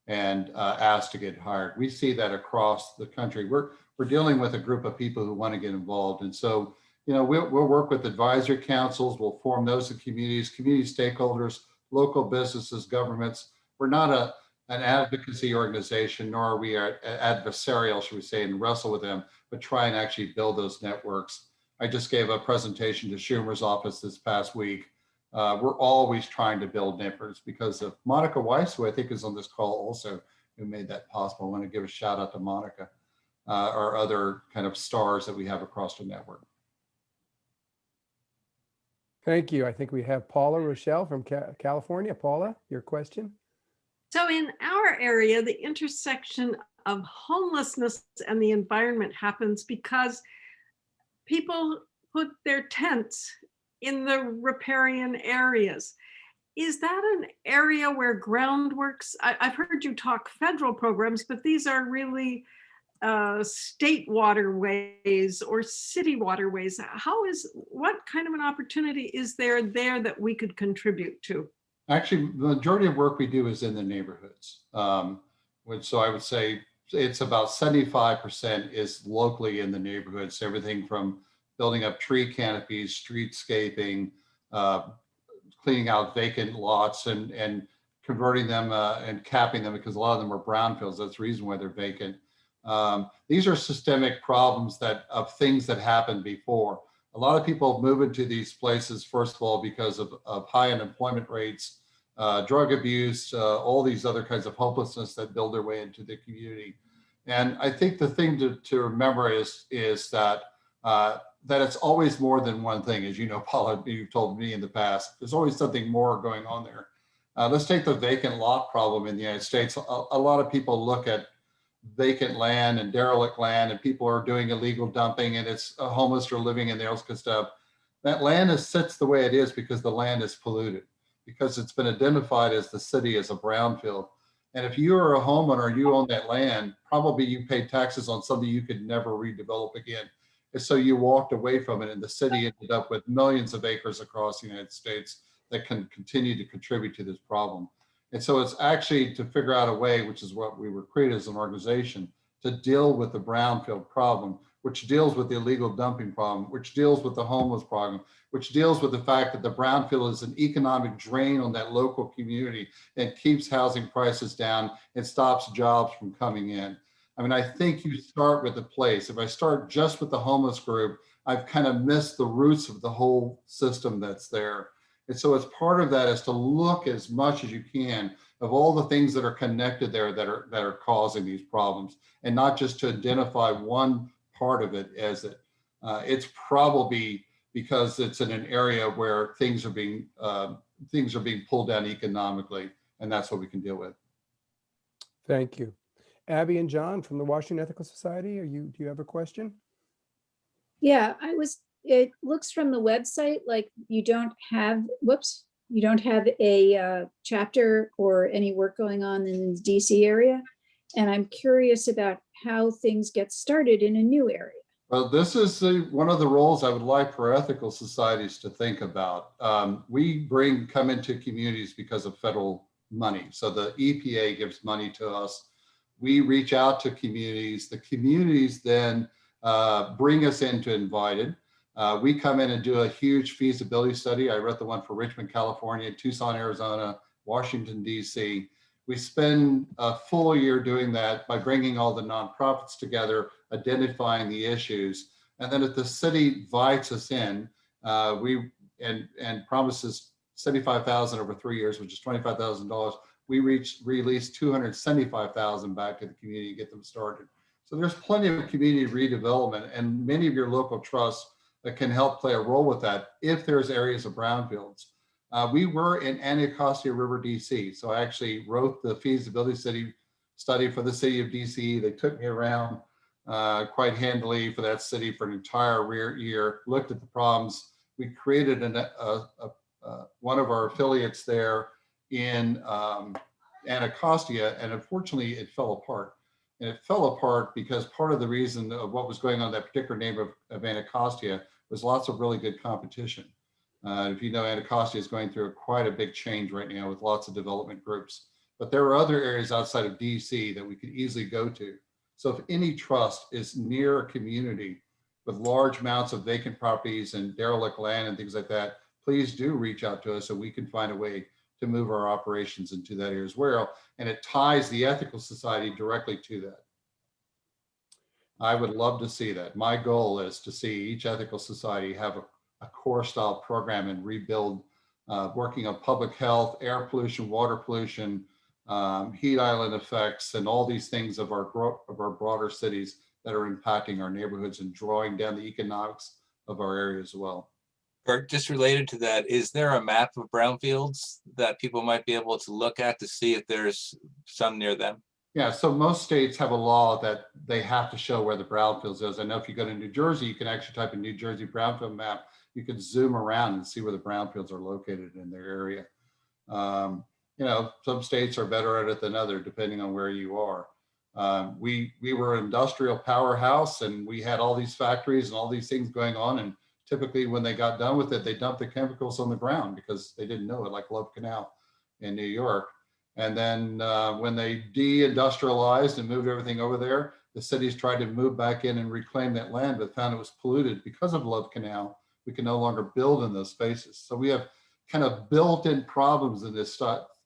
and ask to get hired. We see that across the country. We're dealing with a group of people who want to get involved. And so, we'll work with advisory councils. We'll form those in communities, community stakeholders, local businesses, governments. We're not an advocacy organization, nor are we adversarial, should we say, and wrestle with them, but try and actually build those networks. I just gave a presentation to Schumer's office this past week. We're always trying to build networks because of Monica Weiss, who I think is on this call also, who made that possible. I want to give a shout out to Monica, or other kind of stars that we have across the network. Thank you. I think we have Paula Rochelle from California. Paula, your question? So in our area, the intersection of homelessness and the environment happens because people put their tents in the riparian areas. Is that an area where groundworks, I've heard you talk federal programs, but these are really state waterways or city waterways. What kind of an opportunity is there that we could contribute to? Actually, the majority of work we do is in the neighborhoods. So I would say it's about 75% is locally in the neighborhoods, everything from building up tree canopies, streetscaping, cleaning out vacant lots, and converting them and capping them, because a lot of them are brownfields. That's the reason why they're vacant. These are systemic problems of things that happened before. A lot of people move into these places, first of all, because of high unemployment rates, drug abuse, all these other kinds of hopelessness that build their way into the community. And I think the thing to remember is that that it's always more than one thing. As you know, Paula, you've told me in the past, there's always something more going on there. Let's take the vacant lot problem in the United States. A lot of people look at vacant land and derelict land, and people are doing illegal dumping, and it's homeless or living in there, all kind of stuff. That land sits the way it is because the land is polluted, because it's been identified as the city as a brownfield. And if you are a homeowner, you own that land, probably you paid taxes on something you could never redevelop again. And so you walked away from it, and the city ended up with millions of acres across the United States that can continue to contribute to this problem. And so it's actually to figure out a way, which is what we were created as an organization, to deal with the brownfield problem, which deals with the illegal dumping problem, which deals with the homeless problem, which deals with the fact that the brownfield is an economic drain on that local community and keeps housing prices down and stops jobs from coming in. I mean, I think you start with a place. If I start just with the homeless group, I've kind of missed the roots of the whole system that's there. And so as part of that is to look as much as you can of all the things that are connected there that are causing these problems, and not just to identify one part of it as it. It's probably because it's in an area where things are being pulled down economically, and that's what we can deal with. Thank you. Abby and John from the Washington Ethical Society, do you have a question? Yeah, it looks from the website like you don't have a chapter or any work going on in the DC area. And I'm curious about how things get started in a new area. Well, this is one of the roles I would like for ethical societies to think about. We come into communities because of federal money. So the EPA gives money to us. We reach out to communities. The communities then bring us in to Invited. We come in and do a huge feasibility study. I wrote the one for Richmond, California, Tucson, Arizona, Washington, DC. We spend a full year doing that by bringing all the nonprofits together, identifying the issues. And then if the city invites us in, and promises $75,000 over 3 years, which is $25,000, we release $275,000 back to the community to get them started. So there's plenty of community redevelopment, and many of your local trusts that can help play a role with that if there's areas of brownfields. We were in Anacostia River, DC. So I actually wrote the feasibility study for the city of DC. They took me around quite handily for that city for an entire year, looked at the problems. We created one of our affiliates there in Anacostia, and unfortunately it fell apart. And it fell apart because part of the reason of what was going on in that particular neighborhood of Anacostia was lots of really good competition. If you know, Anacostia is going through quite a big change right now with lots of development groups. But there are other areas outside of DC that we could easily go to. So if any trust is near a community with large amounts of vacant properties and derelict land and things like that, please do reach out to us so we can find a way to move our operations into that area as well. And it ties the ethical society directly to that. I would love to see that. My goal is to see each ethical society have a core style program and rebuild, working on public health, air pollution, water pollution, heat island effects, and all these things of our broader cities that are impacting our neighborhoods and drawing down the economics of our area as well. Or just related to that, is there a map of brownfields that people might be able to look at to see if there's some near them? Yeah, so most states have a law that they have to show where the brownfields is. I know if you go to New Jersey, you can actually type in New Jersey brownfield map. You can zoom around and see where the brownfields are located in their area. Some states are better at it than others, depending on where you are. We were an industrial powerhouse, and we had all these factories and all these things going on. And typically when they got done with it, they dumped the chemicals on the ground because they didn't know it, like Love Canal in New York. And then when they de-industrialized and moved everything over there, the cities tried to move back in and reclaim that land, but found it was polluted because of Love Canal. We can no longer build in those spaces. So we have kind of built-in problems in this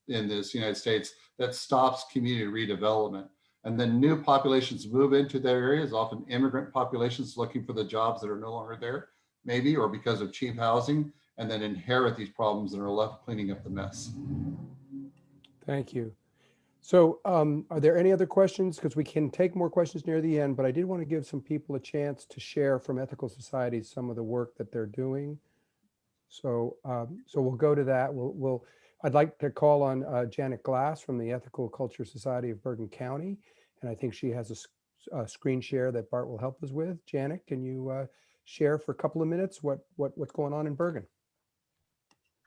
in this United States that stops community redevelopment. And then new populations move into their areas, often immigrant populations looking for the jobs that are no longer there, maybe, or because of cheap housing, and then inherit these problems and are left cleaning up the mess. Thank you. So are there any other questions? Because we can take more questions near the end, but I did want to give some people a chance to share from ethical societies some of the work that they're doing. So so we'll go to that. I'd like to call on Janet Glass from the Ethical Culture Society of Bergen County. And I think she has a screen share that Bart will help us with. Janet, can you share for a couple of minutes what's going on in Bergen?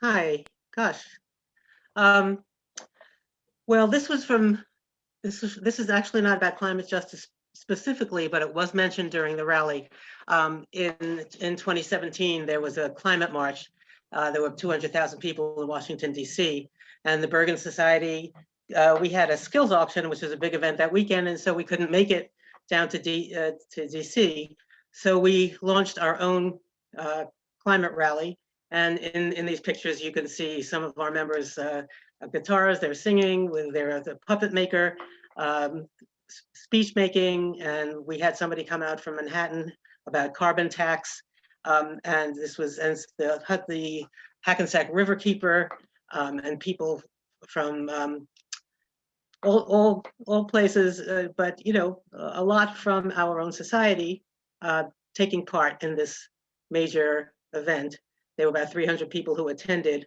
Hi, gosh. Well, this is actually not about climate justice specifically, but it was mentioned during the rally. In 2017, there was a climate march. There were 200,000 people in Washington, D.C. And the Bergen Society, we had a skills auction, which was a big event that weekend, and so we couldn't make it down to D.C. So we launched our own climate rally. And in these pictures, you can see some of our members' guitars, they're singing, they're the puppet maker, speech making, and we had somebody come out from Manhattan about carbon tax. And this was the Hackensack Riverkeeper, and people from all places, but a lot from our own society taking part in this major event. There were about 300 people who attended,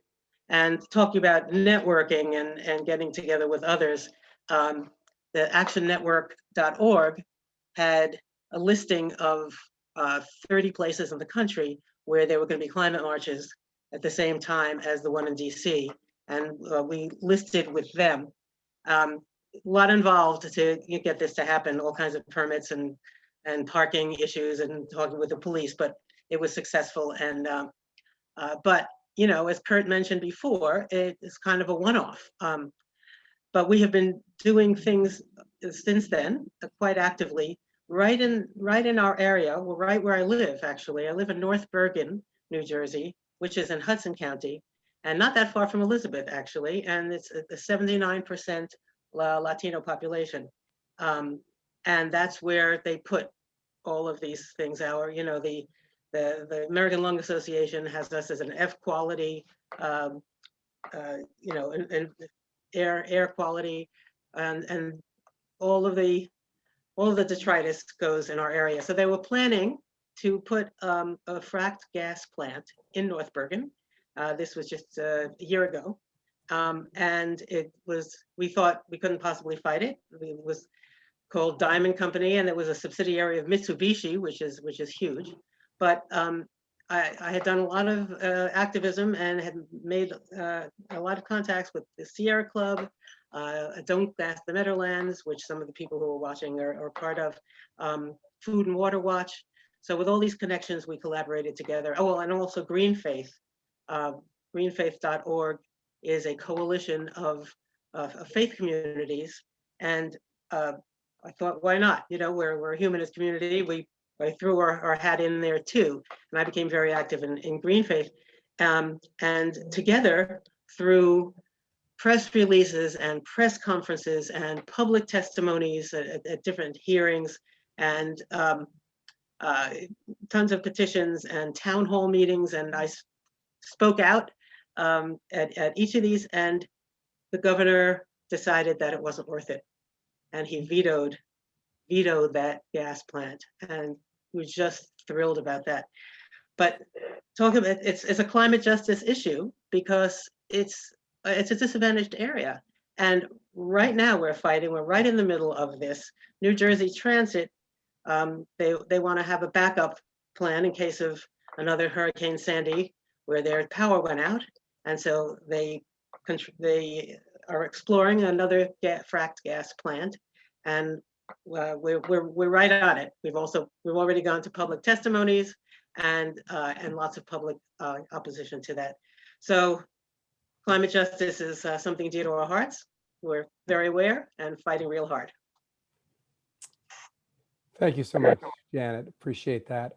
and talking about networking and getting together with others. The actionnetwork.org had a listing of 30 places in the country where there were going to be climate marches at the same time as the one in DC, and we listed with them. A lot involved to get this to happen, all kinds of permits and parking issues and talking with the police, but it was successful. And but as Kurt mentioned before, it is kind of a one-off. But we have been doing things since then quite actively, right in our area. Well, right where I live, actually. I live in North Bergen, New Jersey, which is in Hudson County, and not that far from Elizabeth, actually. And it's a 79% Latino population. And that's where they put all of these things. The American Lung Association has us as an F quality, and air quality, and all of the detritus goes in our area. So they were planning to put a fracked gas plant in North Bergen. This was just a year ago. And we thought we couldn't possibly fight it. It was called Diamond Company, and it was a subsidiary of Mitsubishi, which is huge. But I had done a lot of activism and had made a lot of contacts with the Sierra Club, Don't Gas the Meadowlands, which some of the people who are watching are part of, Food and Water Watch. So with all these connections, we collaborated together. Oh, and also Green Faith. Greenfaith.org is a coalition of faith communities. And I thought, why not? We're a humanist community. I threw our hat in there too. And I became very active in Green Faith. And together, through press releases and press conferences and public testimonies at different hearings, and tons of petitions and town hall meetings, and I spoke out at each of these, and the governor decided that it wasn't worth it. And he vetoed that gas plant, and was just thrilled about that. But talking about it's a climate justice issue because it's a disadvantaged area, and right now we're fighting. We're right in the middle of this. New Jersey Transit, they want to have a backup plan in case of another Hurricane Sandy, where their power went out, and so they are exploring another fracked gas plant, and we're right on it. We've already gone to public testimonies and lots of public opposition to that. So climate justice is something dear to our hearts. We're very aware and fighting real hard. Thank you so much, Janet. Appreciate that.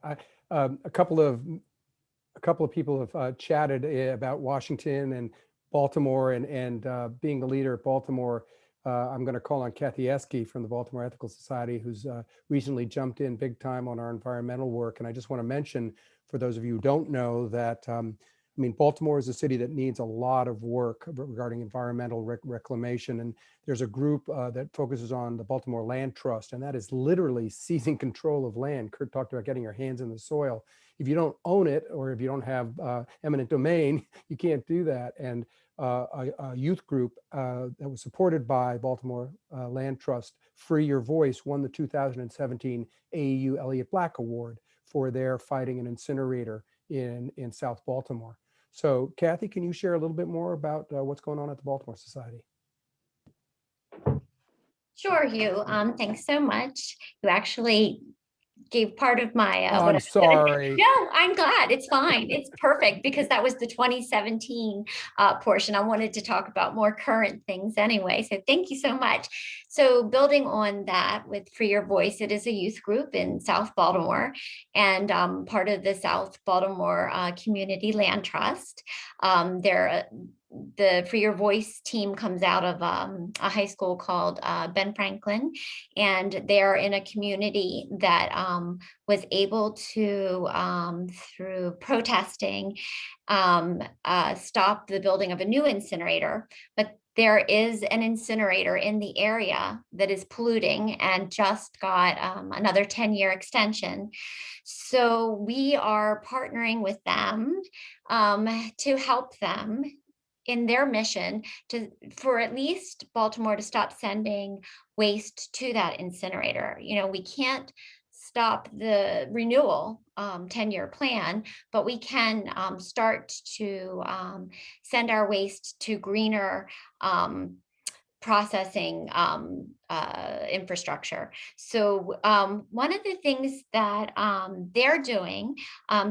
A couple of people have chatted about Washington and Baltimore and being the leader at Baltimore, I'm going to call on Kathy Esky from the Baltimore Ethical Society, who's recently jumped in big time on our environmental work. And I just want to mention, for those of you who don't know, that I mean, Baltimore is a city that needs a lot of work regarding environmental reclamation. And there's a group that focuses on the Baltimore Land Trust, and that is literally seizing control of land. Kurt talked about getting your hands in the soil. If you don't own it, or if you don't have eminent domain, you can't do that. And a youth group that was supported by Baltimore Land Trust, Free Your Voice, won the 2017 AEU Elliott Black Award for their fighting an incinerator in South Baltimore. So Kathy, can you share a little bit more about what's going on at the Baltimore Society? Sure, Hugh. Thanks so much. You actually gave part of my Oh, I'm sorry. No, I'm glad. It's fine. It's perfect, because that was the 2017 portion. I wanted to talk about more current things anyway. So thank you so much. So building on that with Free Your Voice, it is a youth group in South Baltimore and part of the South Baltimore Community Land Trust. The Free Your Voice team comes out of a high school called Ben Franklin, and they're in a community that was able to, through protesting, stop the building of a new incinerator. But there is an incinerator in the area that is polluting and just got another 10-year extension. So we are partnering with them to help them in their mission for at least Baltimore to stop sending waste to that incinerator. You know, we can't stop the renewal 10-year plan, but we can start to send our waste to greener processing infrastructure. So one of the things that they're doing,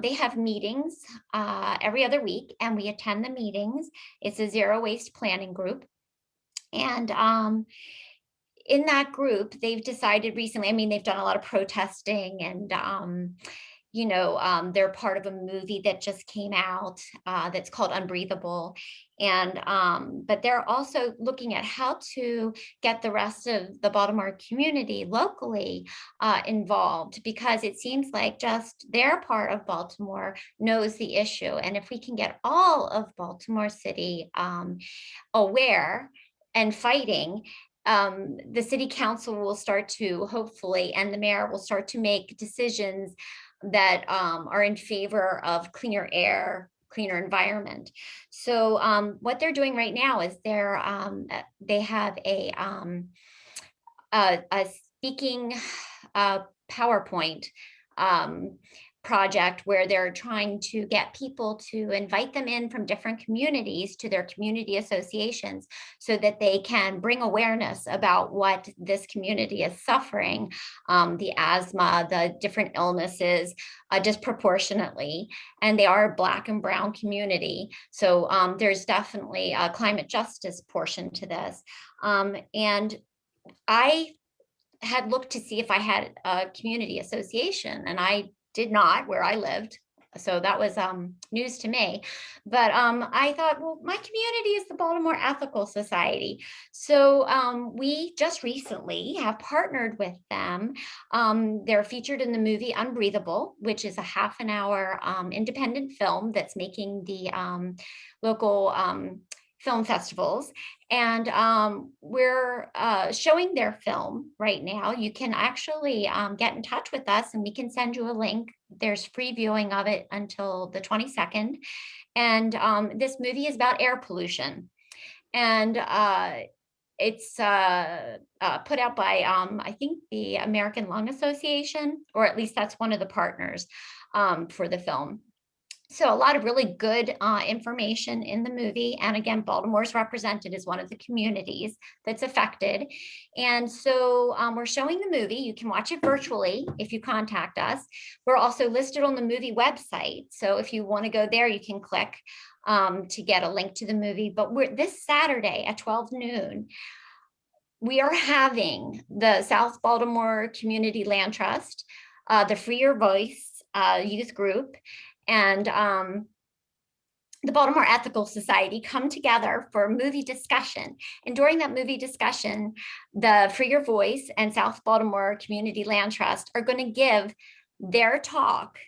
they have meetings every other week, and we attend the meetings. It's a zero waste planning group. And in that group, they've decided recently, I mean, they've done a lot of protesting, and you know, they're part of a movie that just came out that's called Unbreathable. And but they're also looking at how to get the rest of the Baltimore community locally involved, because it seems like just their part of Baltimore knows the issue. And if we can get all of Baltimore City aware and fighting, the city council will start to hopefully, and the mayor will start to make decisions that are in favor of cleaner air, cleaner environment. So what they're doing right now is they have a speaking PowerPoint project where they're trying to get people to invite them in from different communities to their community associations so that they can bring awareness about what this community is suffering, the asthma, the different illnesses disproportionately. And they are a Black and brown community. So there's definitely a climate justice portion to this. And I had looked to see if I had a community association, and I did not where I lived. So that was news to me. But I thought, well, my community is the Baltimore Ethical Society. So we just recently have partnered with them. They're featured in the movie Unbreathable, which is a half-an-hour independent film that's making the local film festivals. And we're showing their film right now. You can actually get in touch with us and we can send you a link. There's free viewing of it until the 22nd. And this movie is about air pollution. And it's put out by, I think, the American Lung Association, or at least that's one of the partners for the film. So a lot of really good information in the movie. And again, Baltimore's represented as one of the communities that's affected. And so we're showing the movie. You can watch it virtually if you contact us. We're also listed on the movie website. So if you want to go there, you can click to get a link to the movie. But this Saturday at 12 noon, we are having the South Baltimore Community Land Trust, the Free Your Voice youth group, and the Baltimore Ethical Society come together for a movie discussion. And during that movie discussion, the Free Your Voice and South Baltimore Community Land Trust are going to give their talk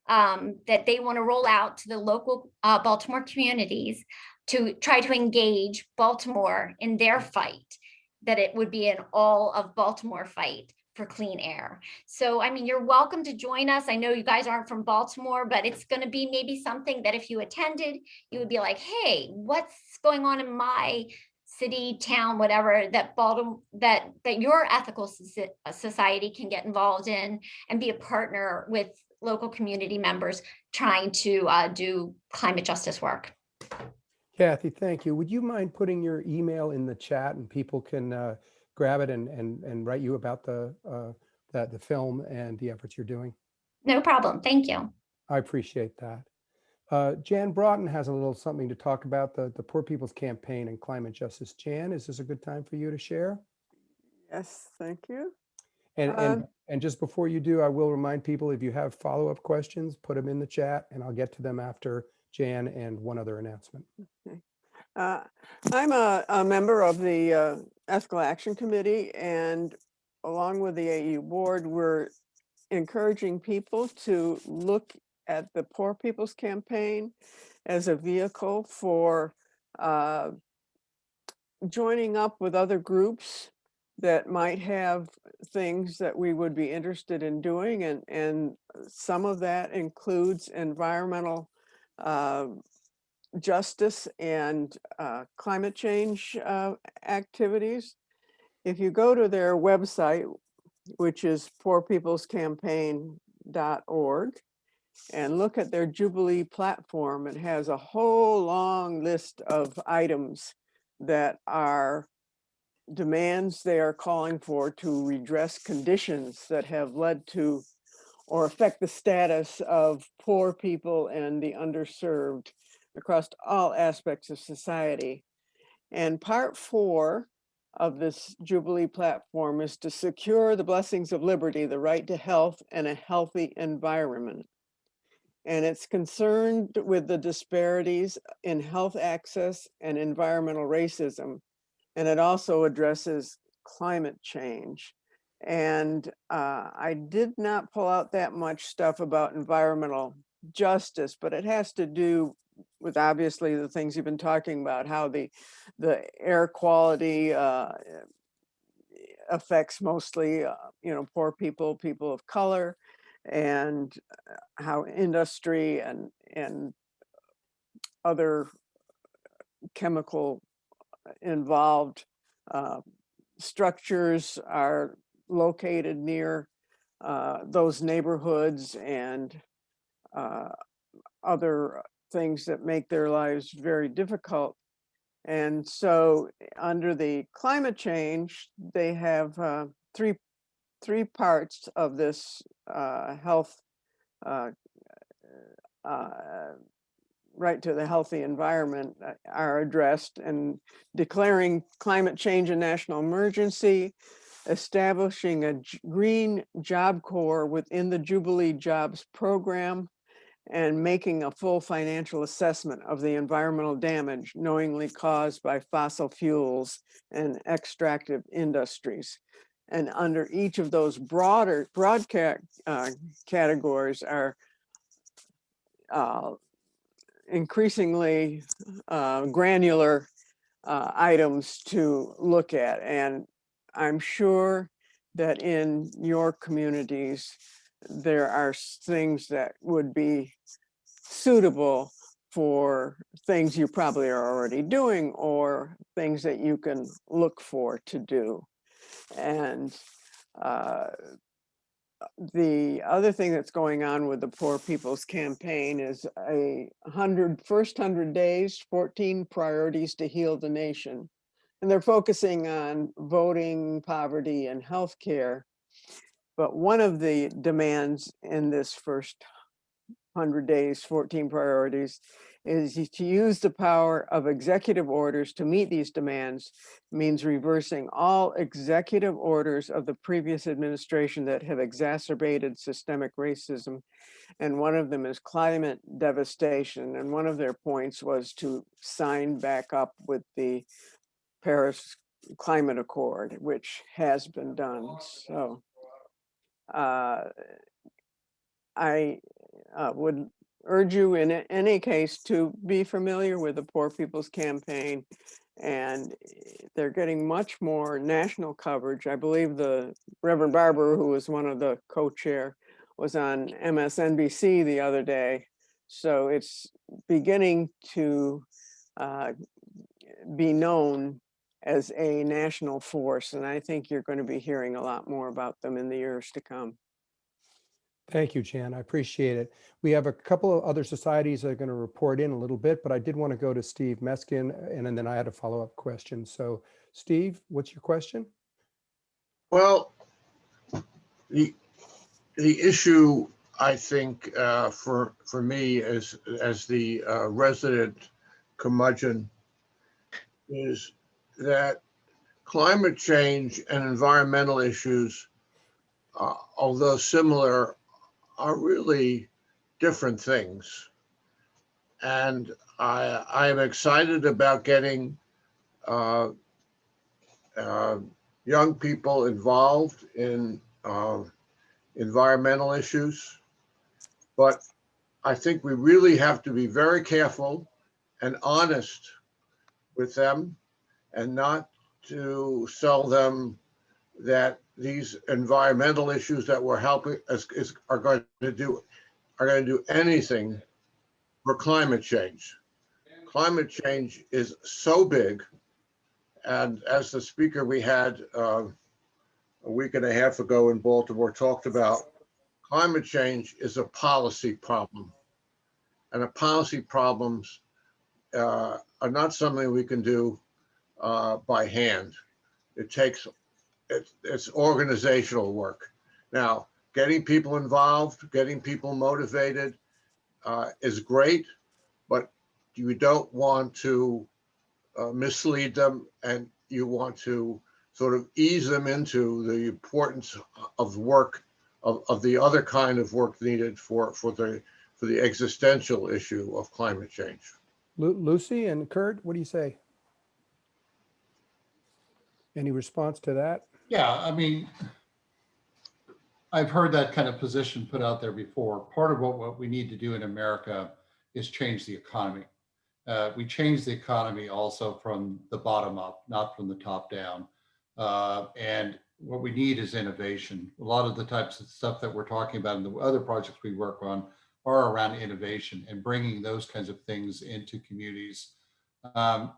that they want to roll out to the local Baltimore communities to try to engage Baltimore in their fight, that it would be an all of Baltimore fight for clean air. So, I mean, you're welcome to join us. I know you guys aren't from Baltimore, but it's going to be maybe something that if you attended, you would be like, hey, what's going on in my city, town, whatever, that Baltimore, that your ethical society can get involved in and be a partner with local community members trying to do climate justice work. Kathy, thank you. Would you mind putting your email in the chat and people can grab it and write you about the film and the efforts you're doing? No problem. Thank you. I appreciate that. Jan Broughton has a little something to talk about the Poor People's Campaign and climate justice. Jan, is this a good time for you to share? Yes, thank you. And just before you do, I will remind people, if you have follow-up questions, put them in the chat and I'll get to them after Jan and one other announcement. Okay. I'm a member of the Ethical Action Committee, and along with the AU board, we're encouraging people to look at the Poor People's Campaign as a vehicle for joining up with other groups that might have things that we would be interested in doing, and some of that includes environmental justice and climate change activities. If you go to their website, which is poorpeoplescampaign.org, and look at their Jubilee platform, it has a whole long list of items that are demands they are calling for to redress conditions that have led to or affect the status of poor people and the underserved across all aspects of society. And part 4 of this Jubilee platform is to secure the blessings of liberty, the right to health and a healthy environment. And it's concerned with the disparities in health access and environmental racism. And it also addresses climate change. And I did not pull out that much stuff about environmental justice, but it has to do with obviously the things you've been talking about, how the air quality affects mostly poor people, people of color, and how industry and other chemical involved structures are located near those neighborhoods, and other things that make their lives very difficult. And so under the climate change, they have three parts of this health right to the healthy environment are addressed, and declaring climate change a national emergency, establishing a green job corps within the Jubilee Jobs program, and making a full financial assessment of the environmental damage knowingly caused by fossil fuels and extractive industries. And under each of those broad categories are increasingly granular items to look at. And I'm sure that in your communities, there are things that would be suitable for things you probably are already doing, or things that you can look for to do. And the other thing that's going on with the Poor People's Campaign is a first 100 days, 14 priorities to heal the nation. And they're focusing on voting, poverty, and healthcare. But one of the demands in this first 100 days, 14 priorities, is to use the power of executive orders to meet these demands means reversing all executive orders of the previous administration that have exacerbated systemic racism. And one of them is climate devastation. And one of their points was to sign back up with the Paris Climate Accord, which has been done. So I would urge you in any case to be familiar with the Poor People's Campaign, and they're getting much more national coverage. I believe the Reverend Barber, who was one of the co-chair, was on MSNBC the other day. So it's beginning to be known as a national force, and I think you're going to be hearing a lot more about them in the years to come. Thank you, Jan. I appreciate it. We have a couple of other societies that are going to report in a little bit, but I did want to go to Steve Meskin, and then I had a follow-up question. So Steve, what's your question? Well, the issue, I think, for me as the resident curmudgeon is that climate change and environmental issues, although similar, are really different things. And I am excited about getting young people involved in environmental issues. But I think we really have to be very careful and honest with them, and not to sell them that these environmental issues that we're helping are going to do anything for climate change. Climate change is so big, and as the speaker we had a week and a half ago in Baltimore talked about, climate change is a policy problem, and the policy problems are not something we can do by hand. It's organizational work. Now, getting people involved, getting people motivated is great, but you don't want to mislead them, and you want to sort of ease them into the importance of work, of the other kind of work needed for the existential issue of climate change. Lucy and Kurt, what do you say? Any response to that? Yeah, I mean, I've heard that kind of position put out there before. Part of what we need to do in America is change the economy. We change the economy also from the bottom up, not from the top down. And what we need is innovation. A lot of the types of stuff that we're talking about in the other projects we work on are around innovation and bringing those kinds of things into communities.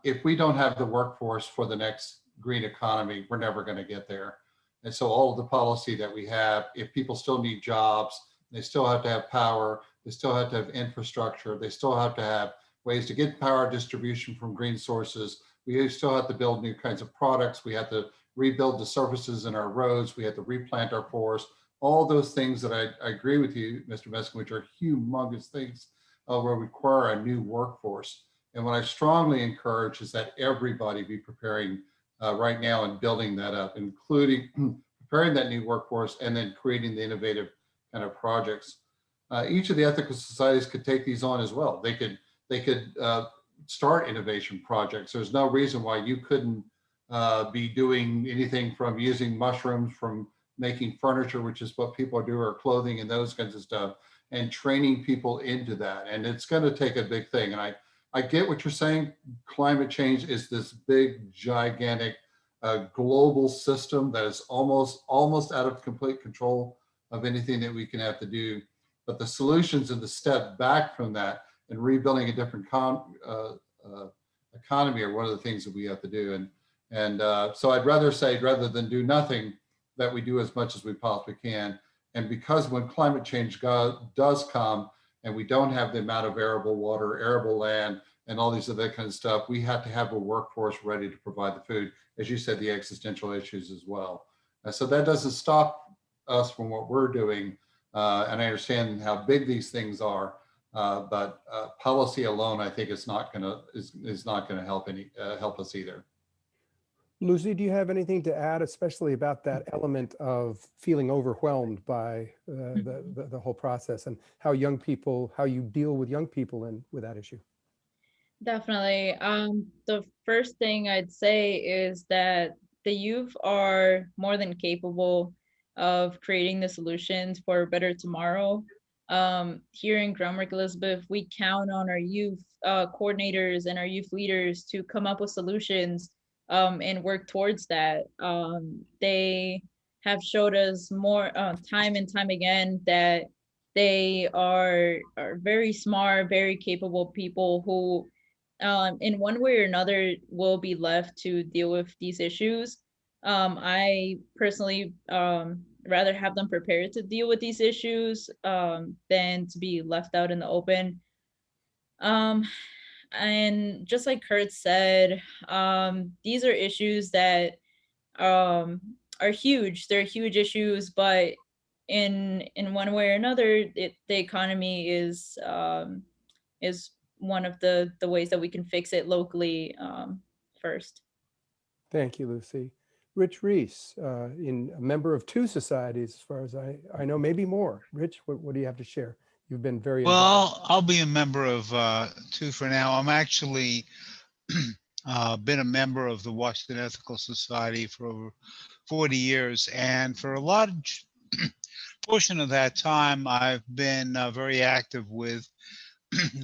If we don't have the workforce for the next green economy, we're never going to get there. And so all of the policy that we have, if people still need jobs, they still have to have power, they still have to have infrastructure, they still have to have ways to get power distribution from green sources. We still have to build new kinds of products. We have to rebuild the surfaces in our roads. We have to replant our forests. All those things that I agree with you, Mr. Meskin, which are humongous things where we require a new workforce. And what I strongly encourage is that everybody be preparing right now and building that up, including preparing that new workforce and then creating the innovative kind of projects. Each of the ethical societies could take these on as well. They could start innovation projects. There's no reason why you couldn't be doing anything from using mushrooms, from making furniture, which is what people do, or clothing and those kinds of stuff, and training people into that. And it's going to take a big thing. And I get what you're saying. Climate change is this big, gigantic, global system that is almost out of complete control of anything that we can have to do. But the solutions and the step back from that and rebuilding a different economy are one of the things that we have to do. And so I'd rather say, rather than do nothing, that we do as much as we possibly can. And because when climate change does come, and we don't have the amount of arable water, arable land, and all these other kind of stuff, we have to have a workforce ready to provide the food. As you said, the existential issues as well. So that doesn't stop us from what we're doing. And I understand how big these things are. But policy alone, I think, is not gonna help us either. Lucy, do you have anything to add, especially about that element of feeling overwhelmed by the whole process and how you deal with young people and with that issue? Definitely. The first thing I'd say is that the youth are more than capable of creating the solutions for a better tomorrow. Here in Groundwork Elizabeth, we count on our youth coordinators and our youth leaders to come up with solutions and work towards that. They have showed us more time and time again that they are very smart, very capable people who in one way or another will be left to deal with these issues. I personally rather have them prepared to deal with these issues than to be left out in the open. And just like Kurt said, these are issues that are huge. They're huge issues, but in one way or another, the economy is one of the ways that we can fix it locally first. Thank you, Lucy. Rich Reese, a member of 2 societies, as far as I know, maybe more. Rich, what do you have to share? You've been very involved. Well, I'll be a member of 2 for now. I'm actually been a member of the Washington Ethical Society for over 40 years. And for a large portion of that time, I've been very active with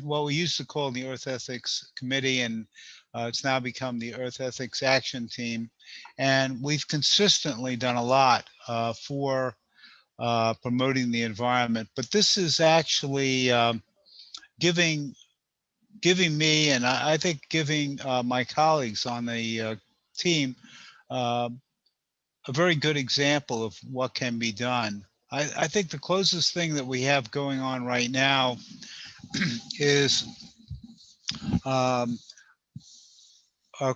what we used to call the Earth Ethics Committee, and it's now become the Earth Ethics Action Team. And we've consistently done a lot for promoting the environment. But this is actually giving me, and I think giving my colleagues on the team a very good example of what can be done. I think the closest thing that we have going on right now is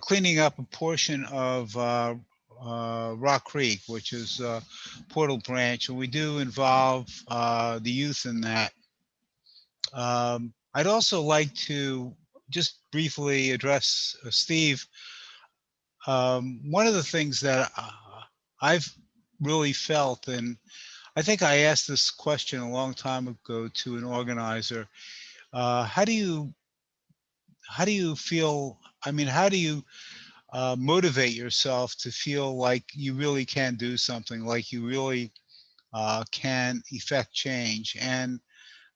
cleaning up a portion of Rock Creek, which is Portal Branch, and we do involve the youth in that. I'd also like to just briefly address Steve. One of the things that I've really felt, and I think I asked this question a long time ago to an organizer, how do you feel, I mean, how do you motivate yourself to feel like you really can do something, like you really can effect change? And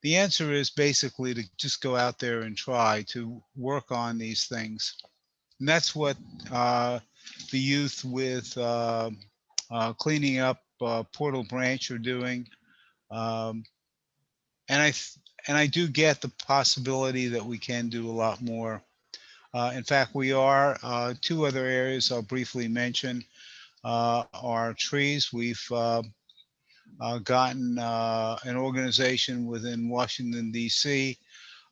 the answer is basically to just go out there and try to work on these things. And that's what the youth with cleaning up Portal Branch are doing. And I do get the possibility that we can do a lot more. In fact, we are. 2 other areas I'll briefly mention are trees. We've gotten an organization within Washington, D.C.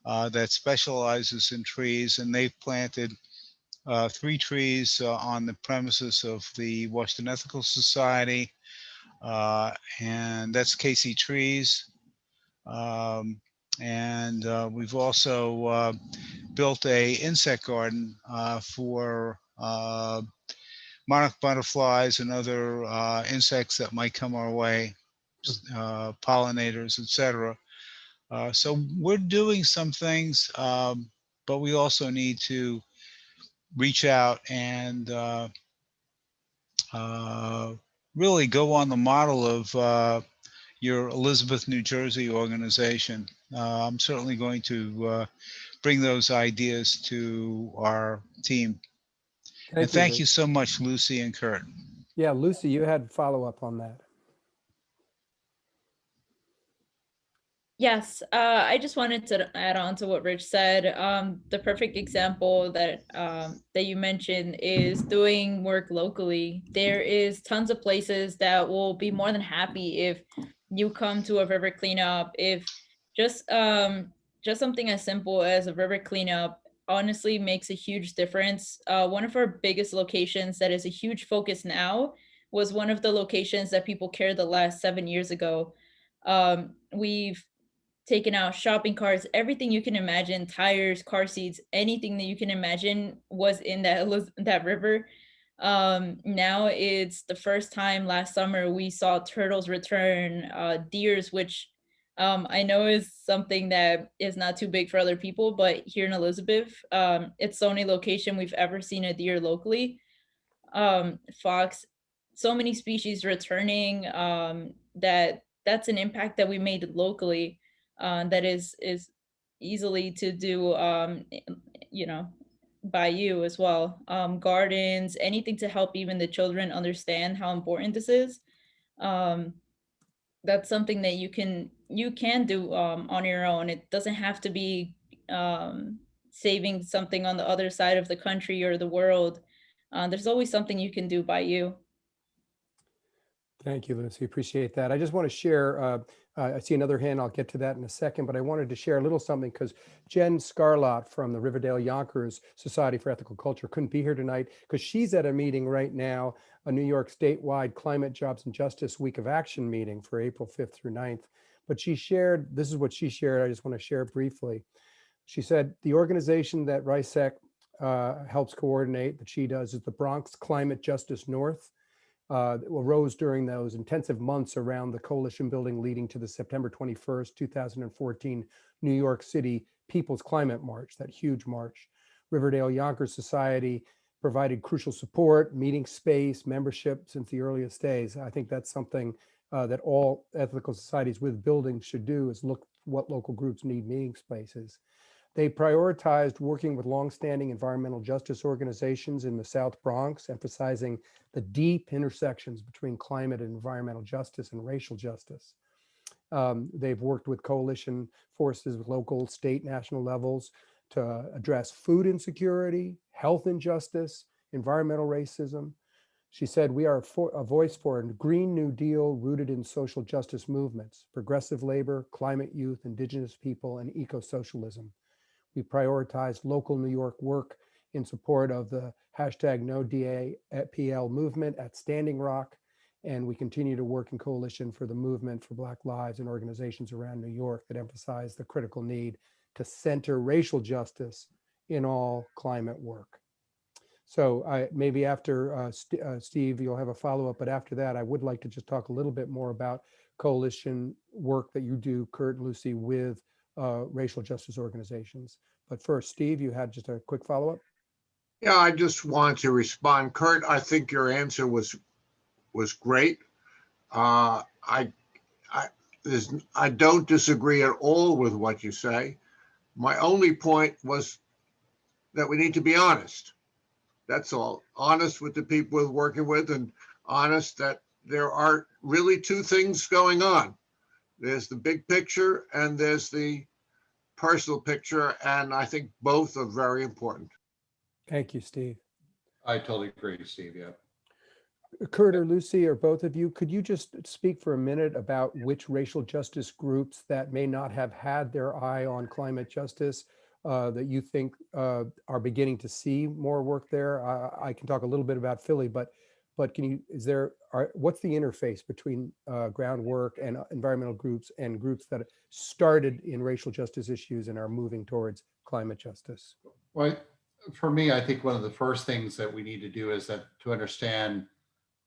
That specializes in trees, and they've planted 3 trees on the premises of the Washington Ethical Society, and that's Casey Trees. And we've also built a insect garden for monarch butterflies and other insects that might come our way, pollinators, etc. So we're doing some things, but we also need to reach out and really go on the model of your Elizabeth, New Jersey organization. I'm certainly going to bring those ideas to our team. Thank you so much, Lucy and Kurt. Yeah, Lucy, you had follow-up on that. Yes, I just wanted to add on to what Rich said. The perfect example that you mentioned is doing work locally. There is tons of places that will be more than happy if you come to a river cleanup. If just something as simple as a river cleanup honestly makes a huge difference. One of our biggest locations that is a huge focus now was one of the locations that people cared the last 7 years ago. We've taken out shopping carts, everything you can imagine, tires, car seats, anything that you can imagine was in that river. Now it's the first time last summer we saw turtles return, deers, which I know is something that is not too big for other people, but here in Elizabeth, it's the only location we've ever seen a deer locally. Fox, so many species returning, that's an impact that we made locally, that is easily to do, you know, by you as well. Gardens, anything to help even the children understand how important this is. Um, that's something that you can do on your own. It doesn't have to be saving something on the other side of the country or the world. There's always something you can do by you. Thank you, Lucy. Appreciate that. I just want to share, I see another hand. I'll get to that in a second, but I wanted to share a little something because Jen Scarlott from the Riverdale Yonkers Society for Ethical Culture couldn't be here tonight because she's at a meeting right now, a New York statewide Climate, Jobs, and Justice Week of Action meeting for April 5th through 9th. But she shared, this is what she shared. I just want to share it briefly. She said, the organization that RISEC helps coordinate, that she does, is the Bronx Climate Justice North. Arose during those intensive months around the coalition building leading to the September 21st, 2014 New York City People's Climate March, that huge march. Riverdale Yonkers Society provided crucial support, meeting space, membership since the earliest days. I think that's something that all ethical societies with buildings should do, is look what local groups need meeting spaces. They prioritized working with longstanding environmental justice organizations in the South Bronx, emphasizing the deep intersections between climate and environmental justice and racial justice. They've worked with coalition forces with local, state, national levels to address food insecurity, health injustice, environmental racism. She said, we are a voice for a Green New Deal rooted in social justice movements, progressive labor, climate youth, indigenous people, and eco-socialism. We prioritize local New York work in support of the #NoDAPL movement at Standing Rock. And we continue to work in coalition for the movement for Black Lives and organizations around New York that emphasize the critical need to center racial justice in all climate work. So maybe after Steve, you'll have a follow-up, but after that, I would like to just talk a little bit more about coalition work that you do, Kurt and Lucy, with racial justice organizations. But first, Steve, you had just a quick follow-up? Yeah, I just want to respond. Kurt, I think your answer was great. I don't disagree at all with what you say. My only point was that we need to be honest. That's all. Honest with the people we're working with, and honest that there are really two things going on. There's the big picture and there's the personal picture, and I think both are very important. Thank you, Steve. I totally agree, Steve. Yeah. Kurt or Lucy, or both of you, could you just speak for a minute about which racial justice groups that may not have had their eye on climate justice that you think are beginning to see more work there? I can talk a little bit about Philly, but can you, what's the interface between groundwork and environmental groups and groups that started in racial justice issues and are moving towards climate justice? Well, for me, I think one of the first things that we need to do is that to understand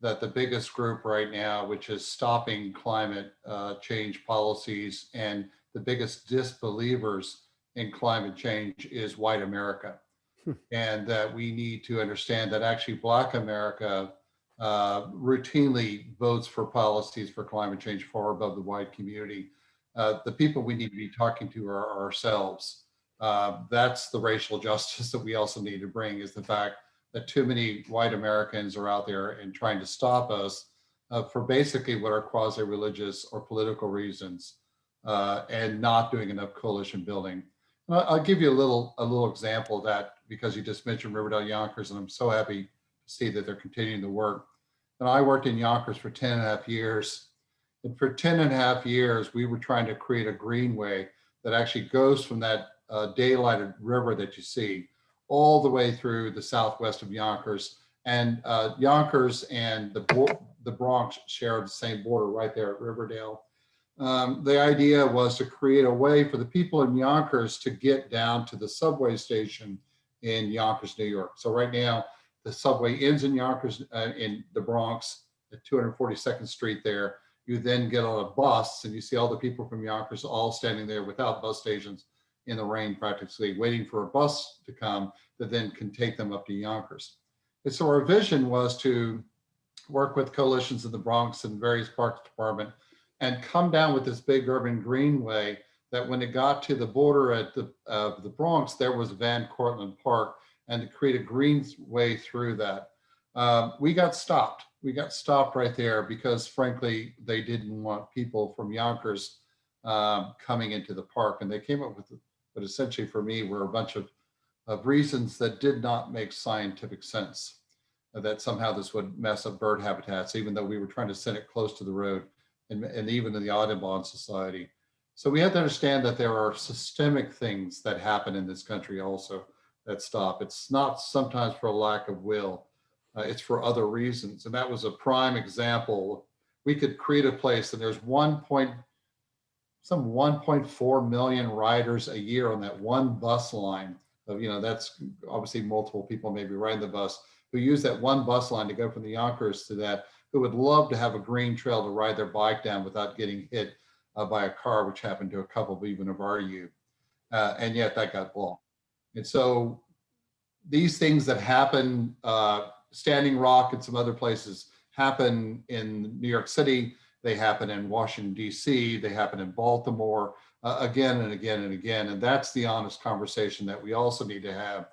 that the biggest group right now, which is stopping climate change policies and the biggest disbelievers in climate change, is white America. And that we need to understand that actually Black America routinely votes for policies for climate change far above the white community. The people we need to be talking to are ourselves. That's the racial justice that we also need to bring, is the fact that too many white Americans are out there and trying to stop us for basically what are quasi-religious or political reasons, and not doing enough coalition building. I'll give you a little example of that, because you just mentioned Riverdale Yonkers, and I'm so happy to see that they're continuing to work. And I worked in Yonkers for 10.5 years. And for 10.5 years, we were trying to create a greenway that actually goes from that daylighted river that you see all the way through the southwest of Yonkers. And Yonkers and the Bronx share the same border right there at Riverdale. the idea was to create a way for the people in Yonkers to get down to the subway station in Yonkers, New York. So right now, the subway ends in Yonkers, in the Bronx, at 242nd Street there. You then get on a bus and you see all the people from Yonkers all standing there without bus stations in the rain, practically waiting for a bus to come that then can take them up to Yonkers. And so our vision was to work with coalitions in the Bronx and various parks department and come down with this big urban greenway that when it got to the border at the Bronx, there was Van Cortlandt Park, and to create a greenway through that. We got stopped. We got stopped right there because frankly, they didn't want people from Yonkers coming into the park. And they came up with what essentially for me were a bunch of reasons that did not make scientific sense, that somehow this would mess up bird habitats, even though we were trying to send it close to the road and even in the Audubon Society. So we have to understand that there are systemic things that happen in this country also that stop. It's not sometimes for a lack of will, it's for other reasons. And that was a prime example. We could create a place and there's 1.4 million riders a year on that one bus line. Of, that's obviously multiple people maybe riding the bus who use that one bus line to go from the Yonkers to that, who would love to have a green trail to ride their bike down without getting hit by a car, which happened to a couple of even of our youth. And yet that got blocked. And so these things that happen, Standing Rock and some other places happen in New York City, they happen in Washington, DC, they happen in Baltimore, again and again and again. And that's the honest conversation that we also need to have,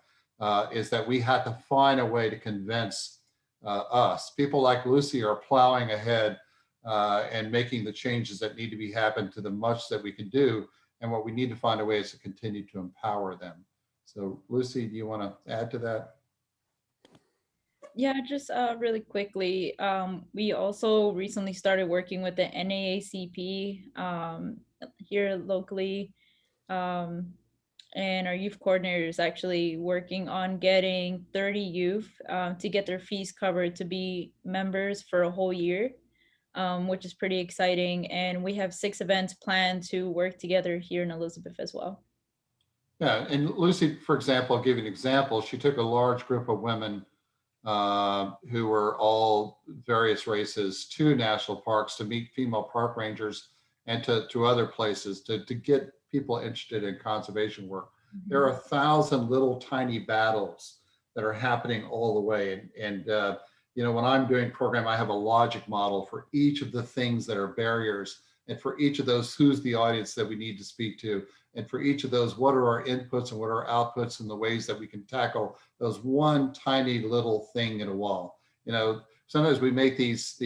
is that we had to find a way to convince us. People like Lucy are plowing ahead and making the changes that need to be happen to the much that we can do. And what we need to find a way is to continue to empower them. So Lucy, do you want to add to that? Yeah, just really quickly, we also recently started working with the NAACP here locally, and our youth coordinator is actually working on getting 30 youth to get their fees covered to be members for a whole year, which is pretty exciting. And we have 6 events planned to work together here in Elizabeth as well. Yeah, and Lucy, for example, I'll give you an example. She took a large group of women who were all various races to national parks to meet female park rangers and to other places to get people interested in conservation work. Mm-hmm. There are 1,000 little tiny battles that are happening all the way. And when I'm doing program, I have a logic model for each of the things that are barriers. And for each of those, who's the audience that we need to speak to? And for each of those, what are our inputs and what are our outputs and the ways that we can tackle those one tiny little thing in a wall? Sometimes we make these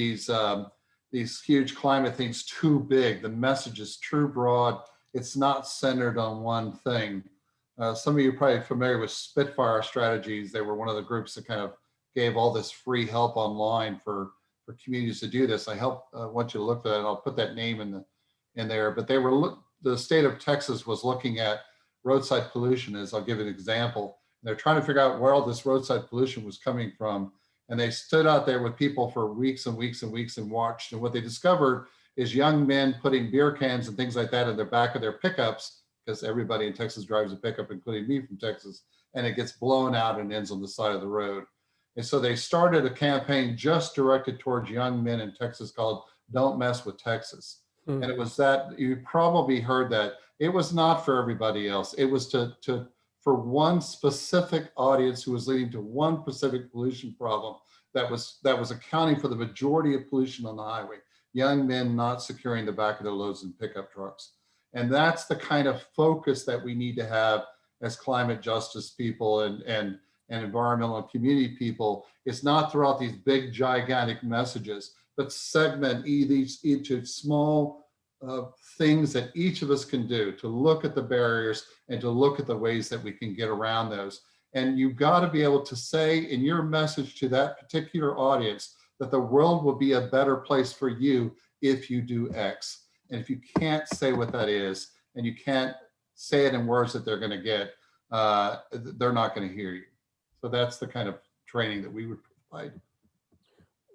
huge climate things too big. The message is too broad. It's not centered on one thing. Some of you are probably familiar with Spitfire Strategies. They were one of the groups that kind of gave all this free help online for communities to do this. I want you to look at that, and I'll put that name in there. But the state of Texas was looking at roadside pollution, as I'll give an example. And they're trying to figure out where all this roadside pollution was coming from. And they stood out there with people for weeks and weeks and weeks and watched. And what they discovered is young men putting beer cans and things like that in the back of their pickups, because everybody in Texas drives a pickup, including me from Texas, and it gets blown out and ends on the side of the road. And so they started a campaign just directed towards young men in Texas called Don't Mess with Texas. And it was that, you probably heard that, it was not for everybody else. It was for one specific audience who was leading to one specific pollution problem that was accounting for the majority of pollution on the highway. Young men not securing the back of their loads in pickup trucks. And that's the kind of focus that we need to have as climate justice people and environmental and community people. It's not throughout these big, gigantic messages, but segment these into small things that each of us can do to look at the barriers and to look at the ways that we can get around those. And you've got to be able to say in your message to that particular audience that the world will be a better place for you if you do X. And if you can't say what that is, and you can't say it in words that they're going to get, they're not going to hear you. So that's the kind of training that we would provide.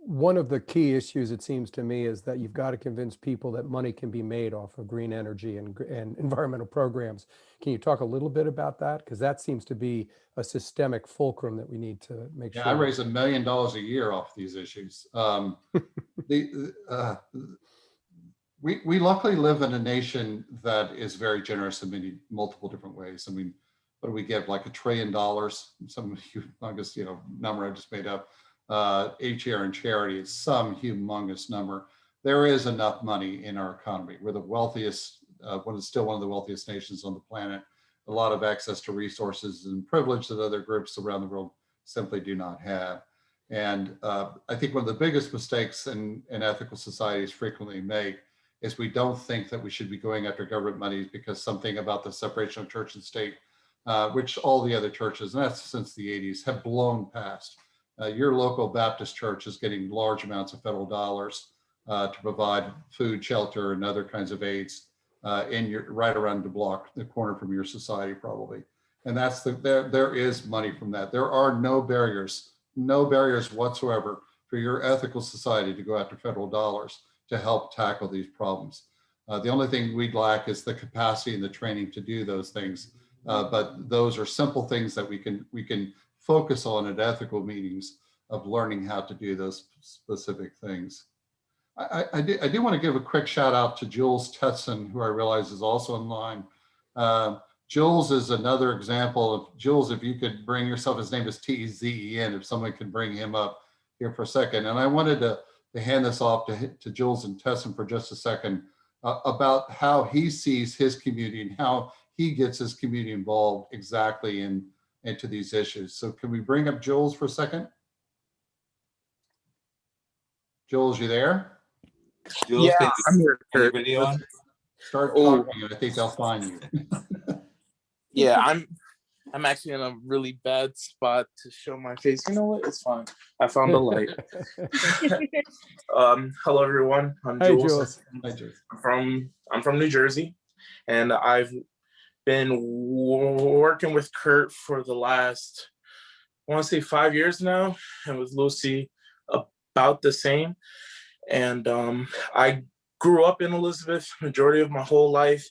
one of the key issues, it seems to me, is that you've got to convince people that money can be made off of green energy and environmental programs. Can you talk a little bit about that? Because that seems to be a systemic fulcrum that we need to make Yeah, sure. I raise $1 million a year off these issues. We luckily live in a nation that is very generous in multiple different ways. I mean, what do we give, like $1 trillion, some humongous, number I just made up, each year in charity? It's some humongous number. There is enough money in our economy. We're the wealthiest, still one of the wealthiest nations on the planet. A lot of access to resources and privilege that other groups around the world simply do not have. And I think one of the biggest mistakes in ethical societies frequently make is we don't think that we should be going after government monies because something about the separation of church and state, which all the other churches, and that's since the 80s, have blown past. Your local Baptist church is getting large amounts of federal dollars to provide food, shelter, and other kinds of aids right around the corner from your society, probably. And that's there is money from that. There are no barriers whatsoever for your ethical society to go after federal dollars to help tackle these problems. The only thing we'd lack is the capacity and the training to do those things. But those are simple things that we can focus on at ethical meetings of learning how to do those specific things. I do want to give a quick shout out to Jules Tetson, who I realize is also online. Jules is another example of, Jules, if you could bring yourself, his name is T-E-Z-E-N, if someone can bring him up here for a second. And I wanted to hand this off to Jules and Tesson for just a second about how he sees his community and how he gets his community involved exactly into these issues. So can we bring up Jules for a second? Jules, you there? Jules, Yeah, I'm here. turn your video on? Start talking and I think they'll find you. Yeah, I'm actually in a really bad spot to show my face. You know what? It's fine. I found a light. Hello everyone. I'm Hi, Jules. Jules. Hi, Jules. I'm from New Jersey, and I've been working with Kurt for the last, I want to say 5 years now, and with Lucy about the same. And I grew up in Elizabeth majority of my whole life.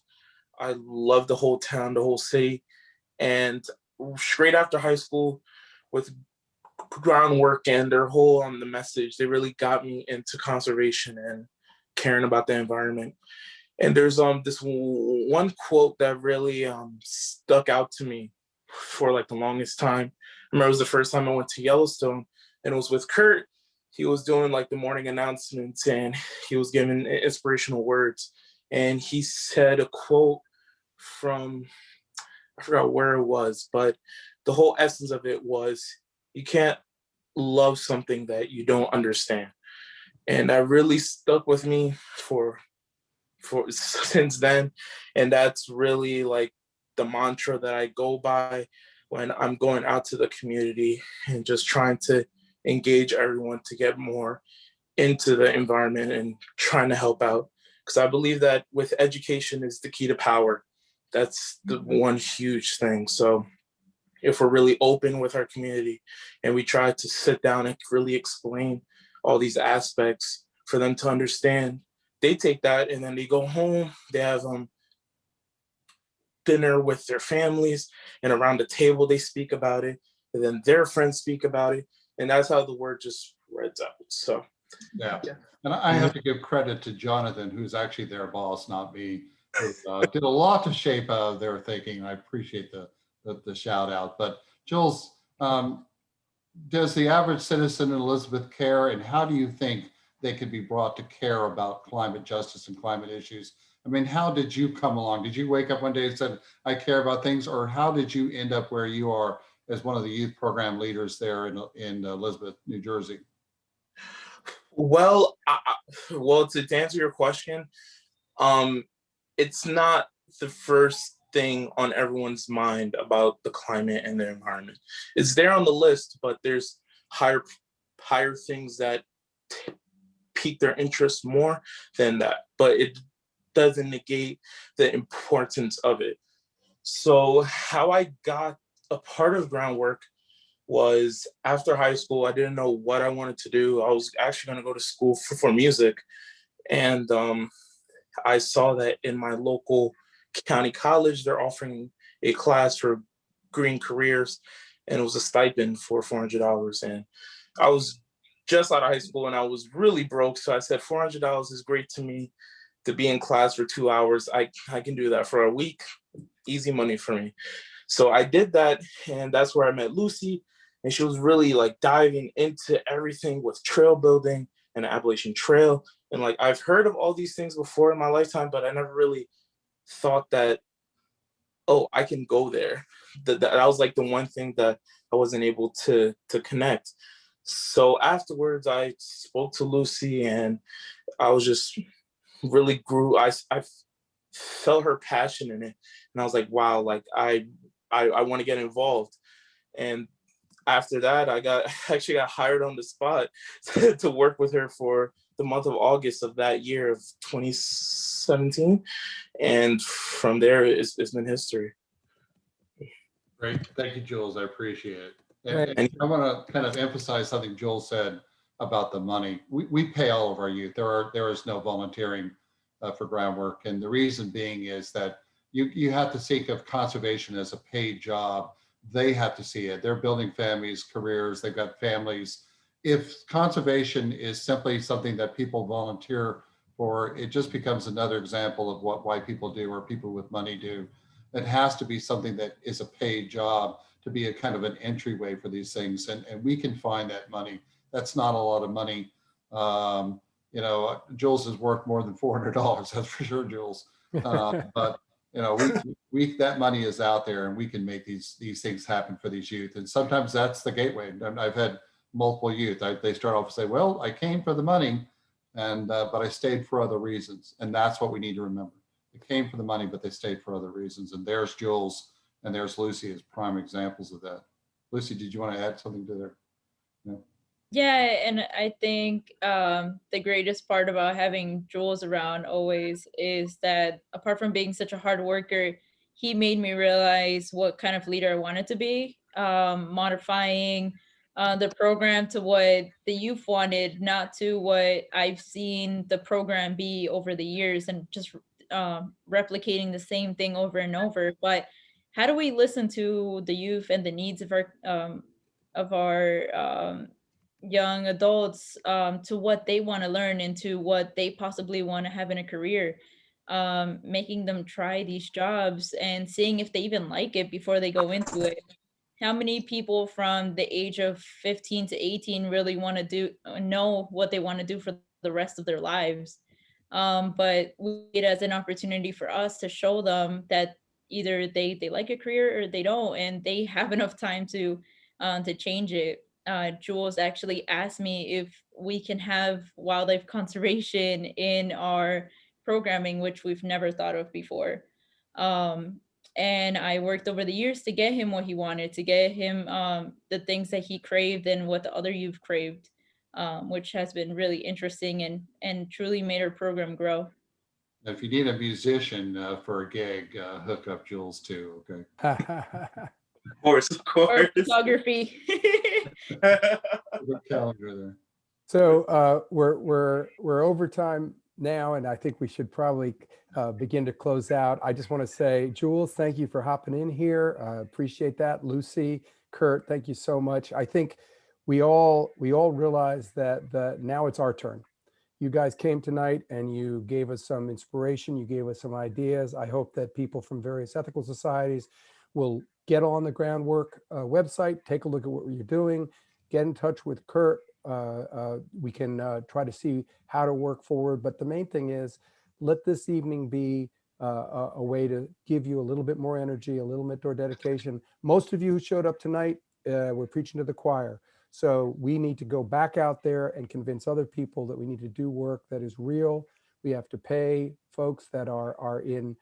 I love the whole town, the whole city. And straight after high school, with groundwork and their whole the message, they really got me into conservation and caring about the environment. And there's this one quote that really stuck out to me for like the longest time. I remember it was the first time I went to Yellowstone, and it was with Kurt. He was doing like the morning announcements, and he was giving inspirational words. And he said a quote from, I forgot where it was, but the whole essence of it was, you can't love something that you don't understand. And that really stuck with me for since then. And that's really like the mantra that I go by when I'm going out to the community and just trying to engage everyone to get more into the environment and trying to help out. Because I believe that with education is the key to power. That's the one huge thing. So if we're really open with our community and we try to sit down and really explain all these aspects for them to understand, they take that and then they go home, they have dinner with their families, and around the table they speak about it, and then their friends speak about it, and that's how the word just spreads out. So yeah. And I have to give credit to Jonathan, who's actually their boss, not me, who did a lot to shape their thinking. I appreciate the shout out. But Jules, does the average citizen in Elizabeth care, and how do you think they could be brought to care about climate justice and climate issues? I mean, how did you come along? Did you wake up one day and said, I care about things, or how did you end up where you are as one of the youth program leaders there in Elizabeth, New Jersey? Well, to answer your question, it's not the first thing on everyone's mind about the climate and the environment. It's there on the list, but there's higher things that pique their interest more than that. But it doesn't negate the importance of it. So how I got a part of groundwork was after high school, I didn't know what I wanted to do. I was actually going to go to school for music. And I saw that in my local county college, they're offering a class for green careers, and it was a stipend for $400. And I was just out of high school and I was really broke. So I said, $400 is great to me to be in class for 2 hours. I can do that for a week. Easy money for me. So I did that, and that's where I met Lucy. And she was really like diving into everything with trail building and the Appalachian Trail. And like, I've heard of all these things before in my lifetime, but I never really thought that, oh, I can go there. That was like the one thing that I wasn't able to connect. So afterwards, I spoke to Lucy, and I was just really grew. I felt her passion in it, and I was like, wow, like I want to get involved. And after that, I actually got hired on the spot to work with her for the month of August of that year of 2017. And from there, it's been history. Great. Thank you, Jules. I appreciate it. Right. And I want to kind of emphasize something Joel said about the money. We pay all of our youth. There is no volunteering for groundwork. And the reason being is that you have to think of conservation as a paid job. They have to see it. They're building families, careers, they've got families. If conservation is simply something that people volunteer for, it just becomes another example of what white people do or people with money do. It has to be something that is a paid job to be a kind of an entryway for these things. And we can find that money. That's not a lot of money. You know, Jules is worth more than $400. That's for sure, Jules. But you know, that money is out there, and we can make these things happen for these youth. And sometimes that's the gateway. And I've had multiple youth. They start off and say, "Well, I came for the money, and but I stayed for other reasons." And that's what we need to remember. They came for the money, but they stayed for other reasons. And there's Jules and there's Lucy as prime examples of that. Lucy, did you want to add something to there? No? Yeah, and I think the greatest part about having Jules around always is that apart from being such a hard worker, he made me realize what kind of leader I wanted to be, modifying the program to what the youth wanted, not to what I've seen the program be over the years, and just replicating the same thing over and over. But how do we listen to the youth and the needs of our young adults, to what they want to learn and to what they possibly want to have in a career, making them try these jobs and seeing if they even like it before they go into it. How many people from the age of 15 to 18 really want to know what they want to do for the rest of their lives? But we see it as an opportunity for us to show them that either they like a career or they don't, and they have enough time to change it. Jules actually asked me if we can have wildlife conservation in our programming, which we've never thought of before. And I worked over the years to get him what he wanted, to get him the things that he craved and what the other youth craved, which has been really interesting and truly made our program grow. If you need a musician for a gig, hook up Jules too, okay? Of course. Or photography. Good calendar there. So we're over time now, and I think we should probably begin to close out. I just want to say, Jules, thank you for hopping in here. Appreciate that. Lucy, Kurt, thank you so much. I think we all realize that now it's our turn. You guys came tonight and you gave us some inspiration. You gave us some ideas. I hope that people from various ethical societies will get on the Groundwork website, take a look at what you're doing, get in touch with Kurt. We can try to see how to work forward. But the main thing is, let this evening be a way to give you a little bit more energy, a little bit more dedication. Most of you who showed up tonight were preaching to the choir. So we need to go back out there and convince other people that we need to do work that is real. We have to pay folks that are in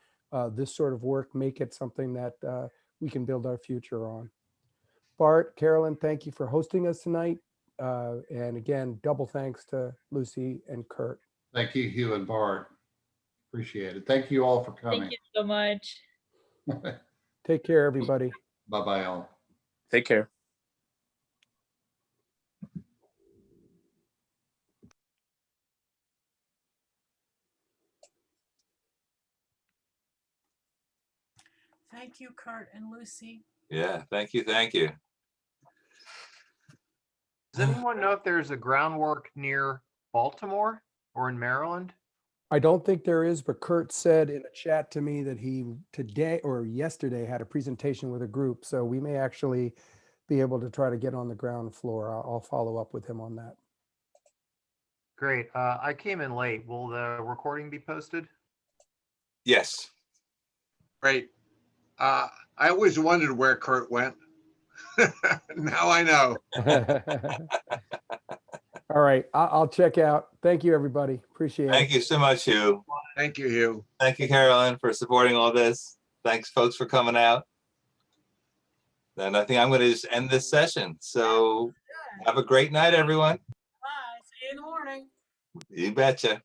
this sort of work, make it something that we can build our future on. Bart, Carolyn, thank you for hosting us tonight. And again, double thanks to Lucy and Kurt. Thank you, Hugh and Bart. Appreciate it. Thank you all for coming. Thank you so much. Take care, everybody. Bye-bye all. Take care. Thank you, Kurt and Lucy. Yeah, thank you, thank you. Does anyone know if there's a groundwork near Baltimore or in Maryland? I don't think there is, but Kurt said in a chat to me that he today or yesterday had a presentation with a group. So we may actually be able to try to get on the ground floor. I'll follow up with him on that. Great. I came in late. Will the recording be posted? Yes. Great. I always wondered where Kurt went. Now I know. All right, I'll check out. Thank you, everybody. Appreciate it. Thank you so much, Hugh. Thank you, Hugh. Thank you, Carolyn, for supporting all this. Thanks, folks, for coming out. And I think I'm going to just end this session. So have a great night, everyone. Bye. See you in the morning. You betcha.